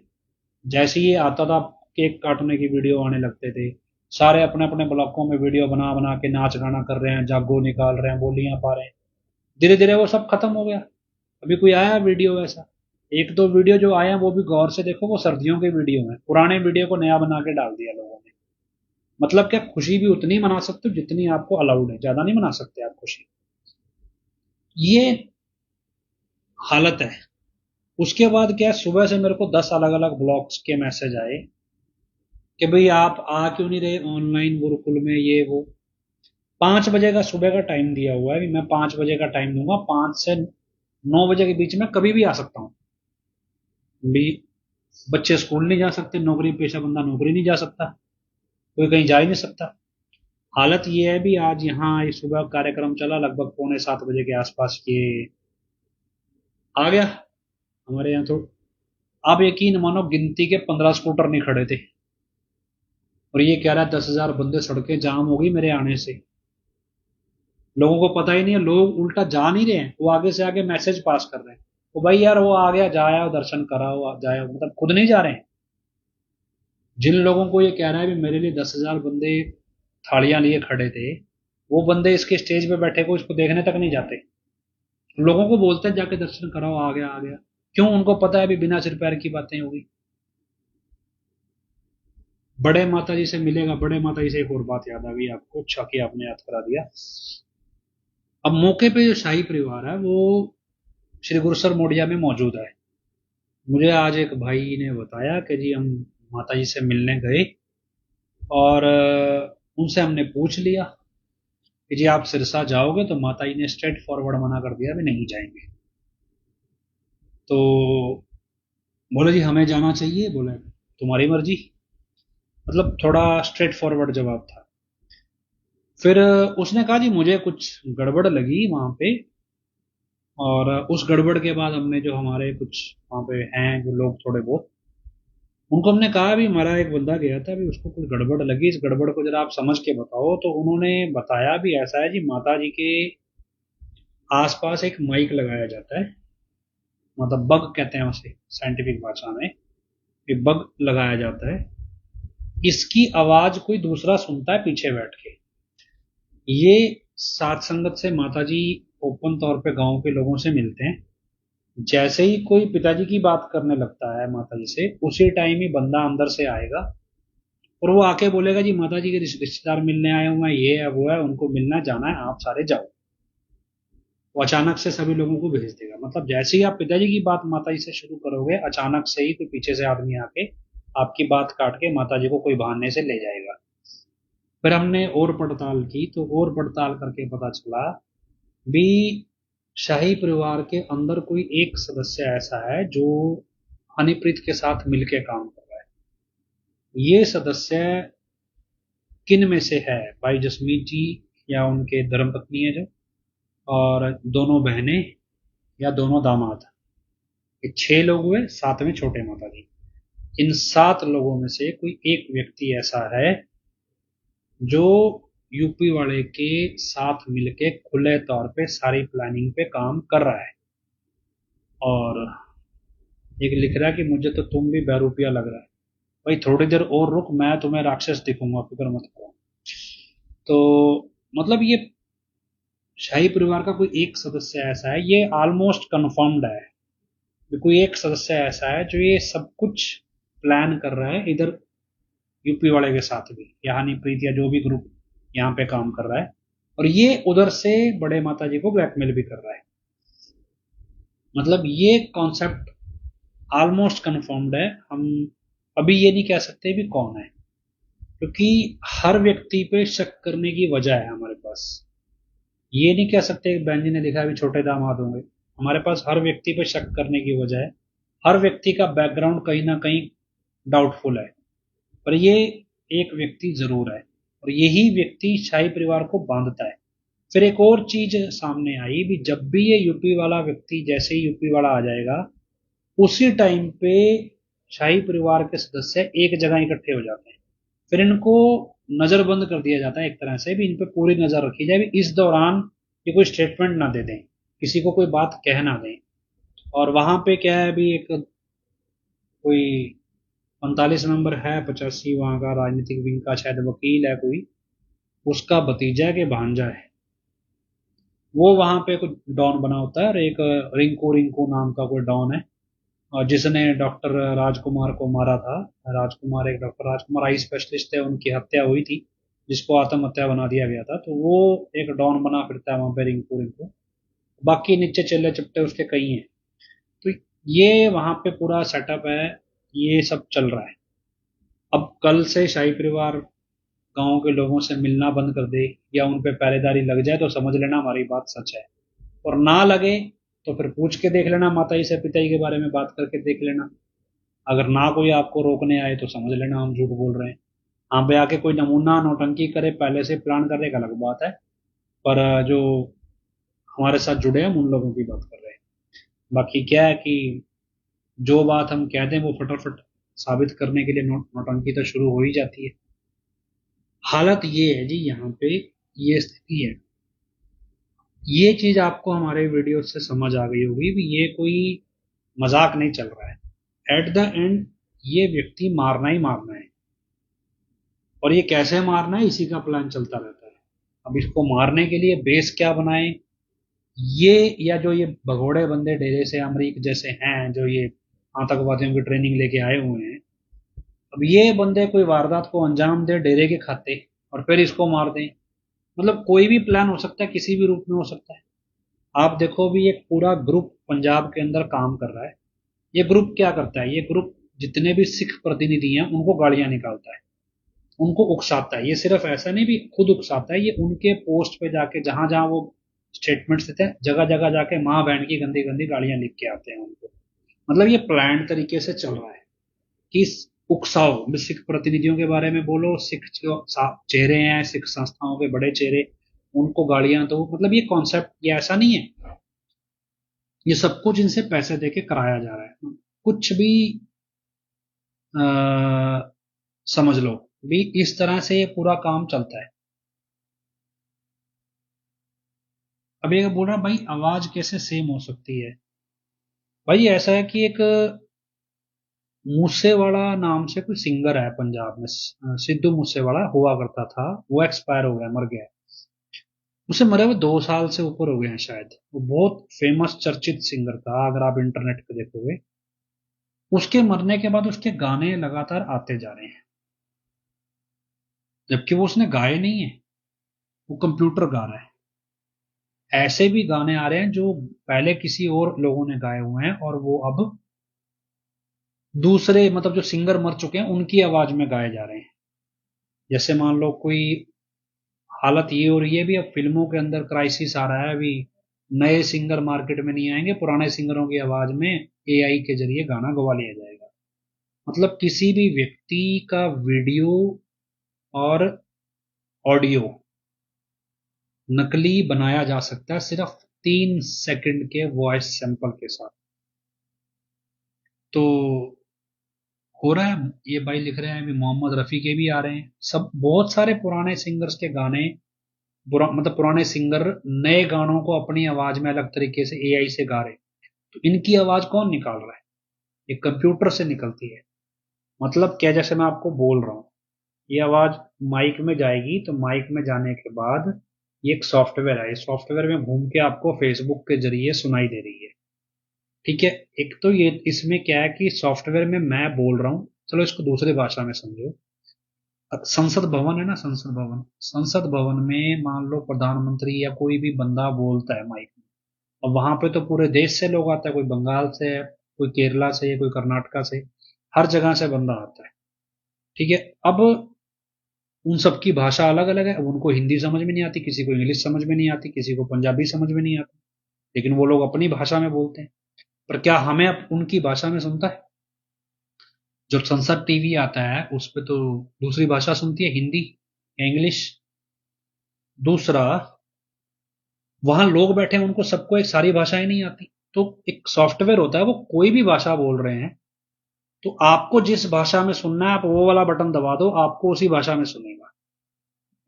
जैसे ही ये आता था केक काटने की वीडियो आने लगते थे, सारे अपने अपने ब्लॉकों में वीडियो बना बना के नाच गाना कर रहे हैं, जागो निकाल रहे हैं, बोलियां पा रहे हैं। धीरे धीरे वो सब खत्म हो गया। अभी कोई आया वीडियो ऐसा, एक दो वीडियो जो आए हैं वो भी गौर से देखो, वो सर्दियों के वीडियो हैं, पुराने वीडियो को नया बना के डाल दिया लोगों ने। मतलब क्या, खुशी भी उतनी मना सकते हो जितनी आपको अलाउड है, ज्यादा नहीं मना सकते आप खुशी। ये हालत है। उसके बाद क्या, सुबह से मेरे को 10 अलग अलग ब्लॉग्स के मैसेज आए कि भाई आप आ क्यों नहीं रहे ऑनलाइन गुरुकुल में, ये वो। 5 बजे का सुबह का टाइम दिया हुआ है, मैं 5 बजे का टाइम दूंगा, 5 से 9 बजे के बीच में कभी भी आ सकता हूँ। भी बच्चे स्कूल नहीं जा सकते, नौकरी पेशा बंदा नौकरी नहीं जा सकता, कोई कहीं जा ही नहीं सकता। हालत ये है भी, आज यहाँ सुबह कार्यक्रम चला लगभग पौने 7 बजे के आसपास, ये आ गया हमारे यहाँ। तो आप यकीन मानो गिनती के 15 स्कूटर नहीं खड़े थे, और ये कह रहा है 10,000 बंदे, सड़कें जाम हो गई मेरे आने से। लोगों को पता ही नहीं है, लोग उल्टा जा नहीं रहे हैं, वो आगे से आगे मैसेज पास कर रहे हैं, तो भाई यार वो आ गया, जाया दर्शन कराओ, जाया, मतलब खुद नहीं जा रहे हैं। जिन लोगों को ये कह रहा है भी मेरे लिए 10,000 बंदे थालियां लिए खड़े थे, वो बंदे इसके स्टेज पे बैठे को इसको देखने तक नहीं जाते। लोगों को बोलते हैं जाके दर्शन कराओ, आ गया आ गया। क्यों? उनको पता है भी बिना सिर पैर की बातें होगी। बड़े माता जी से मिलेगा। बड़े माता जी से एक और बात याद आ गई आपको, अच्छा कि आपने याद करा दिया। अब मौके पे जो शाही परिवार है वो श्री गुरुसर मोडिया में मौजूद है। मुझे आज एक भाई ने बताया कि जी हम माता जी से मिलने गए और उनसे हमने पूछ लिया कि जी आप सिरसा जाओगे, तो माता जी ने स्ट्रेट फॉरवर्ड मना कर दिया भी नहीं जाएंगे। तो बोले जी हमें जाना चाहिए। बोले तुम्हारी मर्जी। मतलब थोड़ा स्ट्रेट फॉरवर्ड जवाब था। फिर उसने कहा जी मुझे कुछ गड़बड़ लगी वहां पे, और उस गड़बड़ के बाद हमने जो हमारे कुछ वहां पे हैं जो लोग थोड़े बहुत, उनको हमने कहा भी हमारा एक बंदा गया था भी उसको कुछ गड़बड़ लगी, इस गड़बड़ को जरा आप समझ के बताओ। तो उन्होंने बताया भी ऐसा है जी, माता जी के आसपास एक माइक लगाया जाता है, मतलब बग कहते हैं उसे साइंटिफिक भाषा में, ये बग लगाया जाता है। इसकी आवाज कोई दूसरा सुनता है पीछे बैठ के। ये सात संगत से माता जी ओपन तौर पे गांव के लोगों से मिलते हैं। जैसे ही कोई पिताजी की बात करने लगता है माता जी से, उसी टाइम ही बंदा अंदर से आएगा और वो आके बोलेगा जी माता जी के रिश्तेदार मिलने आए हुए हैं, ये है वो है, उनको मिलना जाना है, आप सारे जाओ। वो अचानक से सभी लोगों को भेज देगा। मतलब जैसे ही आप पिताजी की बात माता जी से शुरू करोगे, अचानक से ही कोई पीछे से आदमी आके आपकी बात काट के माता जी को कोई बहाने से ले जाएगा। फिर हमने और पड़ताल की, तो और पड़ताल करके पता चला भी शाही परिवार के अंदर कोई एक सदस्य ऐसा है जो हनीप्रीत के साथ मिलके काम कर रहा है। ये सदस्य किन में से है? भाई जसमीत जी या उनके धर्मपत्नी है जो, और दोनों बहनें या दोनों दामाद। ये 6 लोग हुए, 7वें छोटे माता जी। इन 7 लोगों में से कोई एक व्यक्ति ऐसा है जो यूपी वाले के साथ मिलके खुले तौर पे सारी प्लानिंग पे काम कर रहा है। और एक लिख रहा है कि मुझे तो तुम भी बहरूपिया लग रहा है। भाई थोड़ी देर और रुक, मैं तुम्हें राक्षस दिखूंगा, फिक्र मत करो। तो मतलब ये शाही परिवार का कोई एक सदस्य ऐसा है, ये ऑलमोस्ट कंफर्म्ड है कि कोई एक सदस्य ऐसा है जो ये सब कुछ प्लान कर रहा है इधर यूपी वाले के साथ भी, यहाँ प्रीत या जो भी ग्रुप यहाँ पे काम कर रहा है, और ये उधर से बड़े माता जी को ब्लैकमेल भी कर रहा है। मतलब ये कॉन्सेप्ट ऑलमोस्ट कंफर्म्ड है। हम अभी ये नहीं कह सकते भी कौन है, क्योंकि हर व्यक्ति पे शक करने की वजह है हमारे पास। ये नहीं कह सकते कि बहन जी ने लिखा है भी छोटे दामाद होंगे। हमारे पास हर व्यक्ति पे शक करने की वजह है। हर व्यक्ति का बैकग्राउंड कहीं ना कहीं डाउटफुल है, पर ये एक व्यक्ति जरूर है, और यही व्यक्ति शाही परिवार को बांधता है। फिर एक और चीज सामने आई भी, जब भी ये यूपी वाला व्यक्ति, जैसे ही यूपी वाला आ जाएगा, उसी टाइम पे शाही परिवार के सदस्य एक जगह इकट्ठे हो जाते हैं। फिर इनको नजरबंद कर दिया जाता है एक तरह से भी, इन पे पूरी नजर रखी जाए भी, इस दौरान ये कोई स्टेटमेंट ना दे दें, किसी को कोई बात कह ना दें। और वहां पे क्या है भी, एक कोई 45 नंबर है 85, वहां का राजनीतिक विंग का शायद वकील है कोई, उसका भतीजा के भांजा है, वो वहां पे कुछ डॉन बना होता है। और एक रिंकू रिंकू नाम का कोई डॉन है, और जिसने डॉक्टर राजकुमार को मारा था। राजकुमार, एक डॉक्टर राजकुमार आई स्पेशलिस्ट है, उनकी हत्या हुई थी, जिसको आत्महत्या बना दिया गया था। तो वो एक डॉन बना फिरता है वहां पे, रिंकू रिंकू। बाकी नीचे चले चिपटे उसके कई हैं। तो ये वहां पे पूरा सेटअप है, ये सब चल रहा है। अब कल से शाही परिवार गांव के लोगों से मिलना बंद कर दे या उन पे पहरेदारी लग जाए, तो समझ लेना हमारी बात सच है। और ना लगे तो फिर पूछ के देख लेना, माता जी से पिता जी के बारे में बात करके देख लेना। अगर ना कोई आपको रोकने आए तो समझ लेना हम झूठ बोल रहे हैं। हाँ पे आके कोई नमूना नौटंकी करे, पहले से प्लान करे, एक अलग बात है। पर जो हमारे साथ जुड़े हैं हम उन लोगों की बात कर रहे हैं। बाकी क्या है कि जो बात हम कहते हैं वो फटाफट साबित करने के लिए नौटंकी तो शुरू हो ही जाती है। हालत ये है जी यहाँ पे, ये स्थिति है। ये चीज आपको हमारे वीडियो से समझ आ गई होगी भी ये कोई मजाक नहीं चल रहा है। एट द एंड ये व्यक्ति मारना ही मारना है। और ये कैसे मारना है इसी का प्लान चलता रहता है। अब इसको मारने के लिए बेस क्या बनाए, ये या जो ये भगोड़े बंदे डेरे से अमरीक जैसे हैं जो ये आतंकवादियों की ट्रेनिंग लेके आए हुए हैं, अब ये बंदे कोई वारदात को अंजाम दे डेरे के खाते और फिर इसको मार दें। मतलब कोई भी प्लान हो सकता है, किसी भी रूप में हो सकता है। आप देखो भी एक पूरा ग्रुप पंजाब के अंदर काम कर रहा है। ये ग्रुप क्या करता है, ये ग्रुप जितने भी सिख प्रतिनिधि हैं उनको गालियां निकालता है, उनको उकसाता है। ये सिर्फ ऐसा नहीं भी खुद उकसाता है, ये उनके पोस्ट पे जाके जहां जहां वो स्टेटमेंट्स देते हैं जगह जगह जाके माँ बहन की गंदी गंदी गालियां लिख के आते हैं उनको। मतलब ये प्लान तरीके से चल रहा है कि उकसाओ भी, सिख प्रतिनिधियों के बारे में बोलो, सिख जो चेहरे हैं सिख संस्थाओं के बड़े चेहरे उनको गालियां दो। मतलब ये कॉन्सेप्ट ये ऐसा नहीं है, ये सब कुछ इनसे पैसे देके कराया जा रहा है। कुछ भी आ, समझ लो भी, इस तरह से ये पूरा काम चलता है। अब ये बोल रहा भाई आवाज कैसे सेम हो सकती है। भाई ऐसा है कि एक मूसेवाला नाम से कोई सिंगर है पंजाब में, सिद्धू मूसेवाला हुआ करता था, वो एक्सपायर हो गया, मर गया। उसे मरे हुए 2 साल से ऊपर हो गए हैं शायद। वो बहुत फेमस चर्चित सिंगर था, अगर आप इंटरनेट पे देखोगे। उसके मरने के बाद उसके गाने लगातार आते जा रहे हैं, जबकि वो उसने गाए नहीं है, वो कंप्यूटर गा रहा है। ऐसे भी गाने आ रहे हैं जो पहले किसी और लोगों ने गाए हुए हैं और वो अब दूसरे मतलब जो सिंगर मर चुके हैं उनकी आवाज में गाए जा रहे हैं। जैसे मान लो कोई हालत ये हो रही है भी, अब फिल्मों के अंदर क्राइसिस आ रहा है अभी, नए सिंगर मार्केट में नहीं आएंगे, पुराने सिंगरों की आवाज में एआई के जरिए गाना गवा लिया जाएगा। मतलब किसी भी व्यक्ति का वीडियो और ऑडियो नकली बनाया जा सकता है सिर्फ 3 सेकंड के वॉइस सैंपल के साथ। तो हो रहा है, ये भाई लिख रहे हैं अभी मोहम्मद रफी के भी आ रहे हैं, सब बहुत सारे पुराने सिंगर्स के गाने, मतलब पुराने सिंगर नए गानों को अपनी आवाज में अलग तरीके से एआई से गा रहे हैं। तो इनकी आवाज कौन निकाल रहा है, ये कंप्यूटर से निकलती है। मतलब क्या, जैसे मैं आपको बोल रहा हूँ, ये आवाज माइक में जाएगी, तो माइक में जाने के बाद ये एक सॉफ्टवेयर है, ये सॉफ्टवेयर में घूम के आपको फेसबुक के जरिए सुनाई दे रही है। ठीक है, एक तो ये इसमें क्या है कि सॉफ्टवेयर में मैं बोल रहा हूँ, चलो इसको दूसरी भाषा में समझो। संसद भवन है ना, संसद भवन, संसद भवन में मान लो प्रधानमंत्री या कोई भी बंदा बोलता है माइक में, अब वहां पे तो पूरे देश से लोग आते हैं, कोई बंगाल से है, कोई केरला से है, कोई कर्नाटका से, हर जगह से बंदा आता है। ठीक है, अब उन सबकी भाषा अलग अलग है, अब उनको हिंदी समझ में नहीं आती, किसी को इंग्लिश समझ में नहीं आती, किसी को पंजाबी समझ में नहीं आती, लेकिन वो लोग अपनी भाषा में बोलते हैं। पर क्या हमें अब उनकी भाषा में सुनता है? जब संसद टीवी आता है उस पे तो दूसरी भाषा सुनती है, हिंदी या इंग्लिश। दूसरा, वहां लोग बैठे हैं उनको सबको एक सारी भाषाएं नहीं आती, तो एक सॉफ्टवेयर होता है, वो कोई भी भाषा बोल रहे हैं, तो आपको जिस भाषा में सुनना है आप वो वाला बटन दबा दो, आपको उसी भाषा में सुनेगा।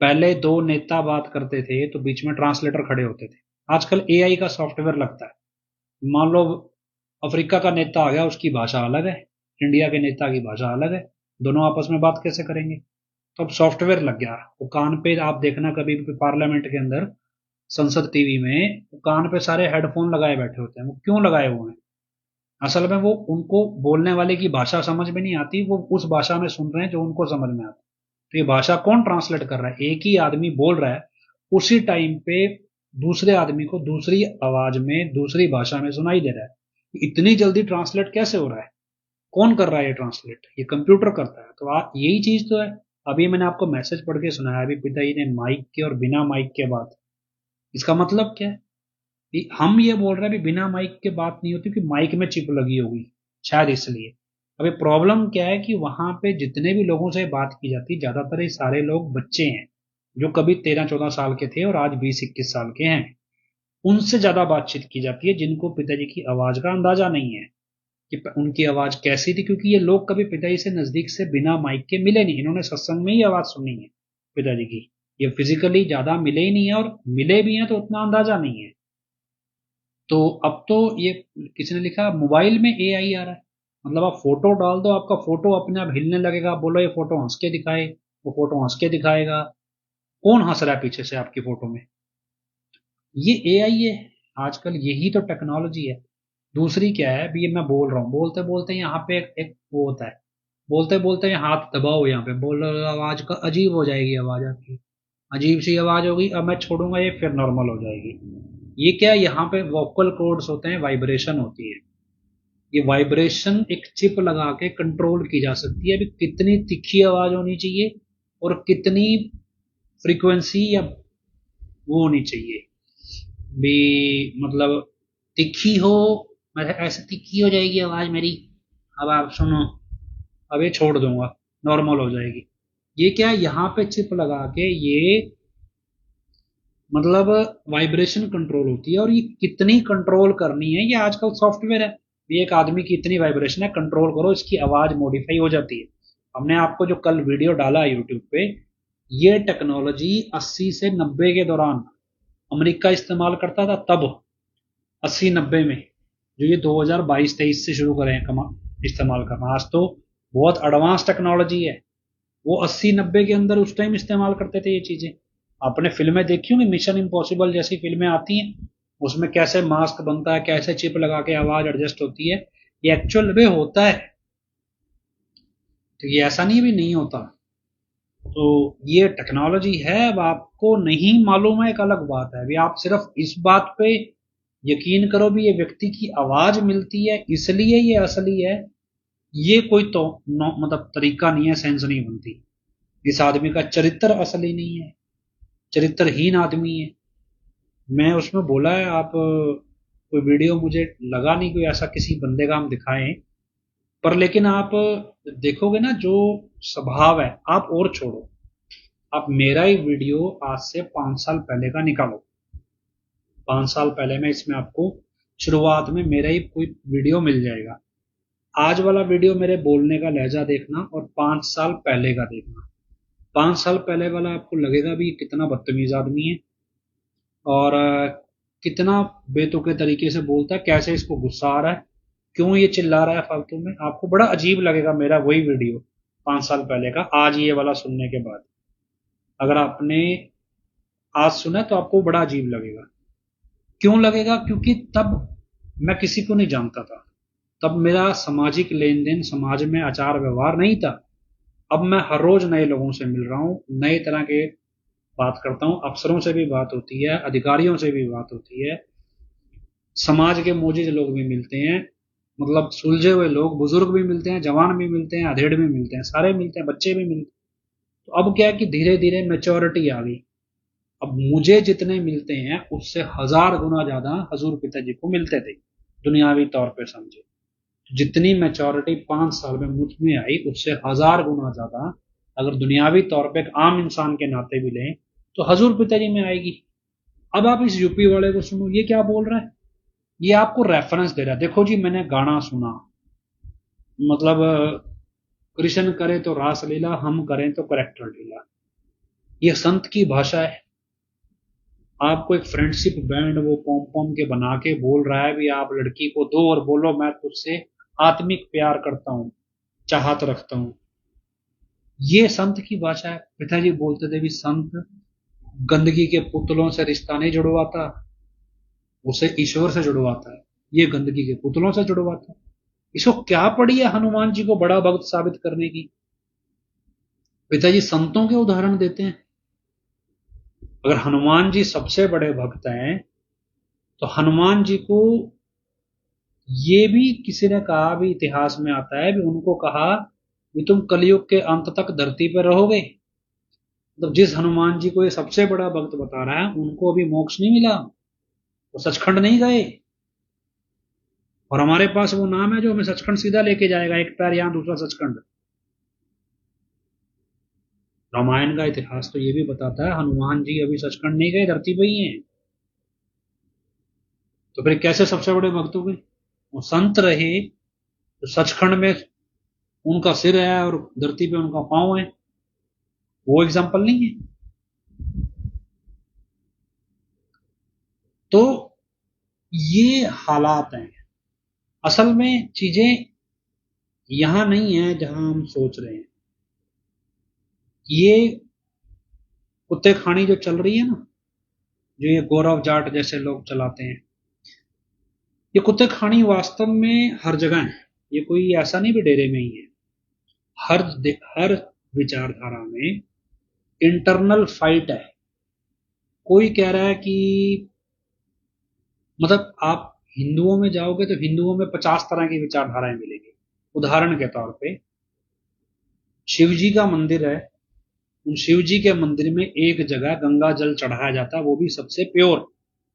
पहले दो नेता बात करते थे तो बीच में ट्रांसलेटर खड़े होते थे, आजकल एआई का सॉफ्टवेयर लगता है। मान लो अफ्रीका का नेता आ गया, उसकी भाषा अलग है, इंडिया के नेता की भाषा अलग है, दोनों आपस में बात कैसे करेंगे? तो अब सॉफ्टवेयर लग गया, वो कान पे आप देखना कभी भी पार्लियामेंट के अंदर, संसद टीवी में वो कान पे सारे हेडफोन लगाए बैठे होते हैं। वो क्यों लगाए हुए हैं? असल में वो उनको बोलने वाले की भाषा समझ में नहीं आती, वो उस भाषा में सुन रहे हैं जो उनको समझ में आती। तो ये भाषा कौन ट्रांसलेट कर रहा है? एक ही आदमी बोल रहा है, उसी टाइम पे दूसरे आदमी को दूसरी आवाज में दूसरी भाषा में सुनाई दे रहा है। इतनी जल्दी ट्रांसलेट कैसे हो रहा है? कौन कर रहा है ये ट्रांसलेट? ये कंप्यूटर करता है। तो आप यही चीज तो है। अभी मैंने आपको मैसेज पढ़ के सुनाया, अभी पिताजी ने माइक के और बिना माइक के बात, इसका मतलब क्या है? हम ये बोल रहे हैं भी बिना माइक के बात नहीं होती कि माइक में चिप लगी होगी, शायद इसलिए। अभी प्रॉब्लम क्या है कि वहां पे जितने भी लोगों से बात की जाती, ज्यादातर ये सारे लोग बच्चे हैं जो कभी 13-14 साल के थे और आज 20-21 साल के हैं। उनसे ज्यादा बातचीत की जाती है जिनको पिताजी की आवाज का अंदाजा नहीं है कि उनकी आवाज कैसी थी, क्योंकि ये लोग कभी पिताजी से नजदीक से बिना माइक के मिले नहीं, इन्होंने सत्संग में ही आवाज सुनी है पिताजी की। ये फिजिकली ज्यादा मिले ही नहीं है, और मिले भी हैं तो उतना अंदाजा नहीं है। तो अब तो ये किसी ने लिखा मोबाइल में एआई आ रहा है, मतलब आप फोटो डाल दो, आपका फोटो अपने आप हिलने लगेगा, आप बोलो ये फोटो हंस के दिखाए, वो फोटो हंस के दिखाएगा। कौन हंस रहा है पीछे से आपकी फोटो में? ये एआई है आजकल, यही तो टेक्नोलॉजी है। दूसरी क्या है, अभी ये मैं बोल रहा हूँ, बोलते बोलते यहाँ पे एक वो होता है, बोलते बोलते हाथ दबाओ यहाँ पे, बोल आवाज का अजीब हो जाएगी, आवाज आपकी अजीब सी आवाज होगी। अब मैं छोड़ूंगा ये, फिर नॉर्मल हो जाएगी। ये क्या, यहाँ पे वोकल कॉर्ड्स होते हैं, वाइब्रेशन होती है। ये वाइब्रेशन एक चिप लगा के कंट्रोल की जा सकती है, अभी कितनी तिखी आवाज होनी चाहिए और कितनी फ्रीक्वेंसी या वो होनी चाहिए भी, मतलब तिखी हो, मतलब ऐसे तिखी हो जाएगी आवाज मेरी। अब आप सुनो, अब ये छोड़ दूंगा, नॉर्मल हो जाएगी। ये क्या, यहाँ पे चिप लगा के ये मतलब वाइब्रेशन कंट्रोल होती है, और ये कितनी कंट्रोल करनी है, ये आजकल सॉफ्टवेयर है। ये एक आदमी की इतनी वाइब्रेशन है, कंट्रोल करो, इसकी आवाज मॉडिफाई हो जाती है। हमने आपको जो कल वीडियो डाला यूट्यूब पे, ये टेक्नोलॉजी 80 से 90 के दौरान अमेरिका इस्तेमाल करता था, तब 80-90 में, जो ये 2022-23 से शुरू करें इस्तेमाल करना। आज तो बहुत एडवांस टेक्नोलॉजी है, वो 80-90 के अंदर उस टाइम इस्तेमाल करते थे ये चीजें। आपने फिल्में देखी होंगी, मिशन इम्पॉसिबल जैसी फिल्में आती हैं, उसमें कैसे मास्क बनता है, कैसे चिप लगा के आवाज एडजस्ट होती है, ये एक्चुअल में होता है। तो ये ऐसा नहीं भी नहीं होता। तो ये टेक्नोलॉजी है, अब आपको नहीं मालूम है एक अलग बात है। अभी आप सिर्फ इस बात पे यकीन करो भी ये व्यक्ति की आवाज मिलती है इसलिए ये असली है, ये कोई तो मतलब तरीका नहीं है, सेंस नहीं बनती। इस आदमी का चरित्र असली नहीं है, चरित्रहीन आदमी है। मैं उसमें बोला है, आप कोई वीडियो मुझे लगा नहीं कोई ऐसा किसी बंदे का हम दिखाएं, पर लेकिन आप देखोगे ना जो स्वभाव है, आप और छोड़ो, आप मेरा ही वीडियो आज से 5 साल पहले का निकालो, 5 साल पहले में इसमें आपको शुरुआत में मेरा ही कोई वीडियो मिल जाएगा। आज वाला वीडियो मेरे बोलने का लहजा देखना और 5 साल पहले का देखना। 5 साल पहले वाला आपको लगेगा भी कितना बदतमीज आदमी है, और कितना बेतुके तरीके से बोलता है, कैसे इसको गुस्सा आ रहा है, क्यों ये चिल्ला रहा है फालतू में। आपको बड़ा अजीब लगेगा मेरा वही वीडियो 5 साल पहले का आज ये वाला सुनने के बाद। अगर आपने आज सुना तो आपको बड़ा अजीब लगेगा। क्यों लगेगा? क्योंकि तब मैं किसी को नहीं जानता था, तब मेरा सामाजिक लेन देन, समाज में आचार व्यवहार नहीं था। अब मैं हर रोज नए लोगों से मिल रहा हूँ, नए तरह के बात करता हूँ, अफसरों से भी बात होती है, अधिकारियों से भी बात होती है, समाज के मोजिज लोग भी मिलते हैं, मतलब सुलझे हुए लोग, बुजुर्ग भी मिलते हैं, जवान भी मिलते हैं, अधेड़ भी मिलते हैं, सारे मिलते हैं, बच्चे भी मिलते हैं। तो अब क्या है कि धीरे धीरे मेच्योरिटी आ गई। अब मुझे जितने मिलते हैं उससे 1000 गुना ज्यादा हजूर पिताजी को मिलते थे, दुनियावी तौर पे समझे। जितनी मेच्योरिटी 5 साल में मुझ में आई उससे 1000 गुना ज्यादा अगर दुनियावी तौर पे एक आम इंसान के नाते भी लें तो हजूर पिताजी में आएगी। अब आप इस यूपी वाले को सुनो, ये क्या बोल रहा है, ये आपको रेफरेंस दे रहा है, देखो जी मैंने गाना सुना, मतलब कृष्ण करे तो रास लीला, हम करें तो करेक्टर लीला। ये संत की भाषा है। आपको एक फ्रेंडशिप बैंड वो पॉम पॉम के बना के बोल रहा है भी आप लड़की को दो और बोलो मैं तुझसे आत्मिक प्यार करता हूं, चाहत रखता हूं। ये संत की भाषा है। पिताजी बोलते थे भी संत गंदगी के पुतलों से रिश्ता नहीं जुड़वाता, उसे ईश्वर से जुड़वाता है। ये गंदगी के पुतलों से जुड़वाता है। इसको क्या पड़ी है हनुमान जी को बड़ा भक्त साबित करने की? पिताजी संतों के उदाहरण देते हैं। अगर हनुमान जी सबसे बड़े भक्त हैं तो हनुमान जी को ये भी किसी ने कहा, भी इतिहास में आता है भी उनको कहा कि तुम कलयुग के अंत तक धरती पर रहोगे। मतलब जिस हनुमान जी को ये सबसे बड़ा भक्त बता रहा है उनको अभी मोक्ष नहीं मिला, वो सचखंड नहीं गए। और हमारे पास वो नाम है जो हमें सचखंड सीधा लेके जाएगा, एक पैर यहां दूसरा सचखंड। रामायण का इतिहास तो ये भी बताता है हनुमान जी अभी सचखंड नहीं गए, धरती पे ही हैं। तो फिर कैसे सबसे बड़े भक्त हो गए? वो संत रहे तो सचखंड में उनका सिर है और धरती पे उनका पांव है, वो एग्जाम्पल नहीं है। तो ये हालात हैं। असल में चीजें यहां नहीं है जहां हम सोच रहे हैं। ये कुत्ते खानी जो चल रही है ना, जो ये गौरव जाट जैसे लोग चलाते हैं, ये कुत्ते खानी वास्तव में हर जगह है। ये कोई ऐसा नहीं भी डेरे में ही है। हर हर विचारधारा में इंटरनल फाइट है। कोई कह रहा है कि मतलब आप हिंदुओं में जाओगे तो हिंदुओं में 50 तरह की विचारधाराएं मिलेंगी। उदाहरण के तौर पे शिव जी का मंदिर है, उन शिव जी के मंदिर में एक जगह गंगा जल चढ़ाया जाता है, वो भी सबसे प्योर,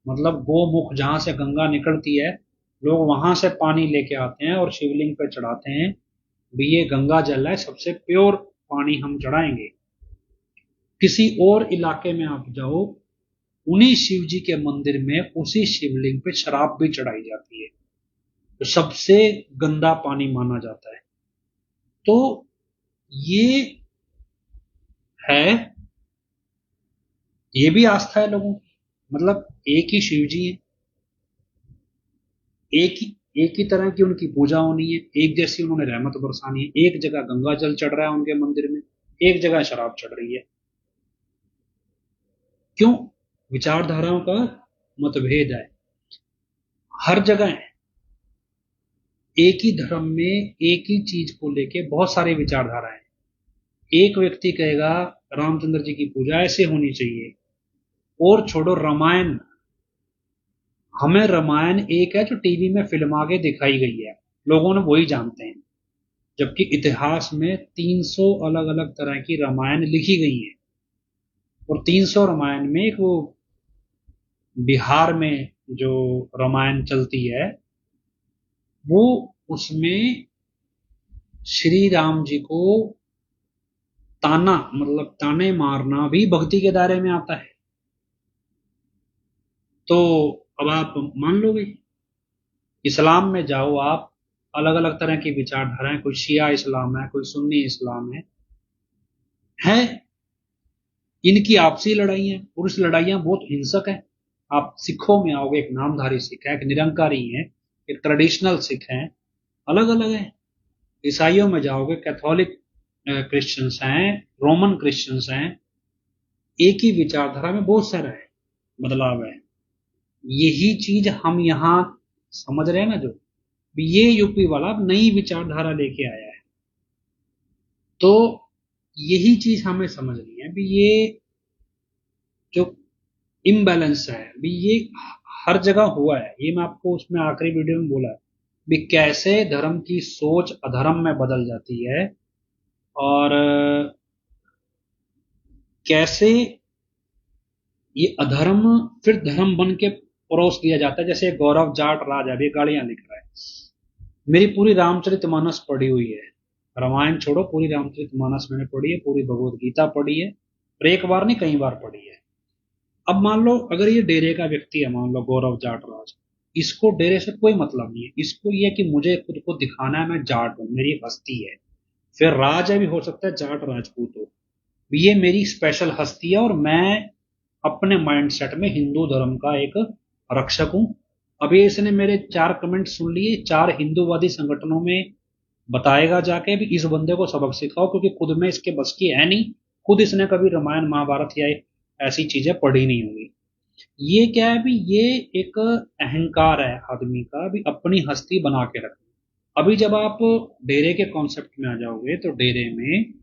मतलब गोमुख जहां से गंगा निकलती है, लोग वहां से पानी लेके आते हैं और शिवलिंग पे चढ़ाते हैं। भी ये गंगा जल है, सबसे प्योर पानी हम चढ़ाएंगे। किसी और इलाके में आप जाओ, उन्हीं शिव जी के मंदिर में उसी शिवलिंग पे शराब भी चढ़ाई जाती है, तो सबसे गंदा पानी माना जाता है। तो ये है, ये भी आस्था है लोगों की। मतलब एक ही शिव जी है, एक ही तरह की उनकी पूजा होनी है, एक जैसी उन्होंने रहमत बरसानी है। एक जगह गंगा जल चढ़ रहा है उनके मंदिर में, एक जगह शराब चढ़ रही है। क्यों? विचारधाराओं का मतभेद है हर जगह है। एक ही धर्म में एक ही चीज को लेके बहुत सारी विचारधाराएं। एक व्यक्ति कहेगा रामचंद्र जी की पूजा ऐसे होनी चाहिए, और छोड़ो रामायण, हमें रामायण एक है जो टीवी में फिल्म आगे दिखाई गई है, लोगों ने वही जानते हैं। जबकि इतिहास में 300 अलग अलग तरह की रामायण लिखी गई है, और 300 रामायण में एक वो बिहार में जो रामायण चलती है, वो उसमें श्री राम जी को ताना, मतलब ताने मारना भी भक्ति के दायरे में आता है। तो अब आप मान लोगे, इस्लाम में जाओ आप, अलग अलग तरह की विचारधाराएं, कोई शिया इस्लाम है, कोई सुन्नी इस्लाम है, इनकी आपसी लड़ाइयां, पुरुष लड़ाइयां बहुत हिंसक है। आप सिखों में आओगे, एक नामधारी सिख है, एक निरंकारी है, एक ट्रेडिशनल सिख है, अलग अलग है। ईसाइयों में जाओगे, कैथोलिक क्रिश्चियंस हैं, रोमन क्रिश्चियंस हैं, एक ही विचारधारा में बहुत सारा है, बदलाव है। यही चीज हम यहाँ समझ रहे हैं ना, जो ये यूपी वाला नई विचारधारा लेके आया है, तो यही चीज हमें समझनी है भी। ये जो इम्बैलेंस है भी, ये हर जगह हुआ है। ये मैं आपको उसमें आखिरी वीडियो में बोला है भी, कैसे धर्म की सोच अधर्म में बदल जाती है, और कैसे ये अधर्म फिर धर्म बन के परोस दिया जाता है। जैसे गौरव जाट राज अभी गालियां लिख रहा है, मेरी पूरी रामचरितमानस पढ़ी हुई है, रामायण छोड़ो, पूरी रामचरितमानस मैंने पढ़ी है, पूरी भगवत गीता पढ़ी है, और एक बार नहीं कई बार पढ़ी है। अब मान लो अगर ये डेरे का व्यक्ति है, मान लो गौरव जाट राज, इसको डेरे से कोई मतलब नहीं है, इसको ये कि मुझे खुद को दिखाना है मैं जाट हूं, मेरी हस्ती है, फिर राज है भी हो सकता है जाट राजपूत हो, ये मेरी स्पेशल हस्ती है, और मैं अपने माइंडसेट में हिंदू धर्म का एक रक्षक हूं। अभी इसने मेरे 4 कमेंट सुन लिए, 4 हिंदूवादी संगठनों में बताएगा जाके भी इस बंदे को सबक सिखाओ, क्योंकि खुद में इसके बस की है नहीं, खुद इसने कभी रामायण महाभारत या ऐसी चीजें पढ़ी नहीं होगी। ये क्या है भी, ये एक अहंकार है आदमी का भी, अपनी हस्ती बना के रखना। अभी जब आप डेरे के कॉन्सेप्ट में आ जाओगे, तो डेरे में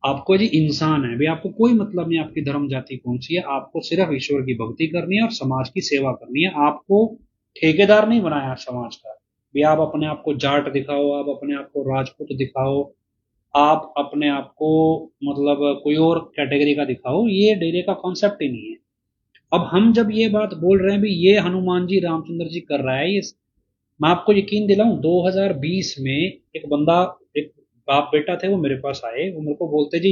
आपको जी इंसान है भी, आपको कोई मतलब नहीं आपकी धर्म जाति कौन सी है, आपको सिर्फ ईश्वर की भक्ति करनी है और समाज की सेवा करनी है। आपको ठेकेदार नहीं बनाया समाज का भी, आप अपने आप को जाट दिखाओ, आप अपने आप को राजपूत दिखाओ, आप अपने आप को मतलब कोई और कैटेगरी का दिखाओ, ये डेरे का कॉन्सेप्ट ही नहीं है। अब हम जब ये बात बोल रहे हैं भी, ये हनुमान जी रामचंद्र जी कर रहा है ये, मैं आपको यकीन दिलाऊं, 2020 में एक बंदा, एक बाप बेटा थे, वो मेरे पास आए, वो मेरे को बोलते जी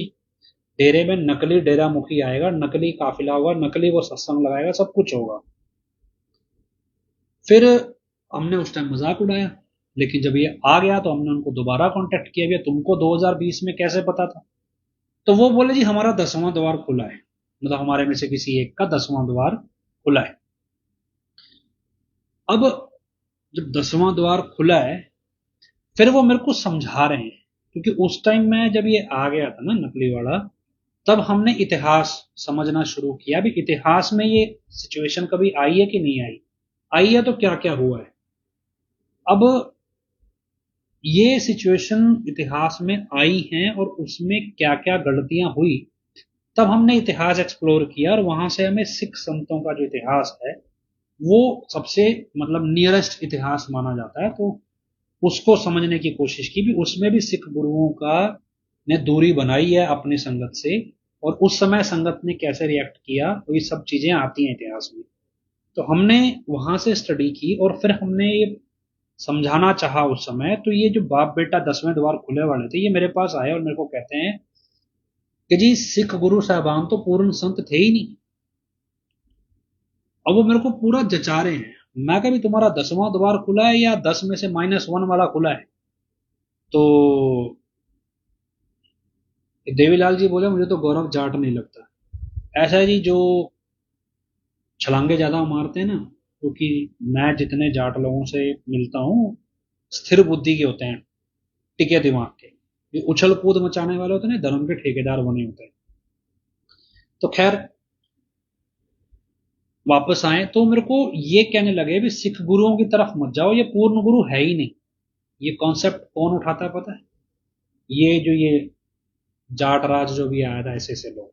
डेरे में नकली डेरा मुखी आएगा, नकली काफिला होगा, नकली वो सत्संग लगाएगा, सब कुछ होगा। फिर हमने उस टाइम मजाक उड़ाया, लेकिन जब ये आ गया तो हमने उनको दोबारा कांटेक्ट किया, भैया तुमको 2020 में कैसे पता था? तो वो बोले जी हमारा 10वां द्वार खुला है, मतलब हमारे में से किसी एक का 10वां द्वार खुला है। अब जब 10वां द्वार खुला है, फिर वो मेरे को समझा रहे हैं क्योंकि उस टाइम में जब ये आ गया था ना नकली वाला, तब हमने इतिहास समझना शुरू किया भी इतिहास में ये सिचुएशन कभी आई है कि नहीं आई, आई है तो क्या क्या हुआ है। अब ये सिचुएशन इतिहास में आई है और उसमें क्या क्या गलतियां हुई, तब हमने इतिहास एक्सप्लोर किया और वहां से हमें सिख संतों का जो इतिहास है वो सबसे मतलब नियरेस्ट इतिहास माना जाता है। तो उसको समझने की कोशिश की भी, उसमें भी सिख गुरुओं का ने दूरी बनाई है अपनी संगत से, और उस समय संगत ने कैसे रिएक्ट किया, तो ये सब चीजें आती हैं इतिहास में। तो हमने वहां से स्टडी की और फिर हमने ये समझाना चाहा उस समय। तो ये जो बाप बेटा 10वें द्वार खुले वाले थे, ये मेरे पास आए और मेरे को कहते हैं कि जी सिख गुरु साहबान तो पूर्ण संत थे ही नहीं। अब वो मेरे को पूरा जचा रहे हैं। मैं कभी तुम्हारा 10वां द्वार खुला है या 10 में से -1 वाला खुला है? तो देवीलाल जी बोले मुझे तो गौरव जाट नहीं लगता। ऐसा है जी, जो छलांगे ज्यादा मारते हैं ना, क्योंकि मैं जितने जाट लोगों से मिलता हूँ स्थिर बुद्धि के होते हैं, टिके दिमाग के। ये उछल कूद मचाने वाले होते हैं ना, धर्म के ठेकेदार बने होते हैं। तो खैर वापस आए तो मेरे को ये कहने लगे भी सिख गुरुओं की तरफ मत जाओ, ये पूर्ण गुरु है ही नहीं। ये कॉन्सेप्ट कौन उठाता है पता है? ये जाट राज जो भी आया था, ऐसे ऐसे लोग,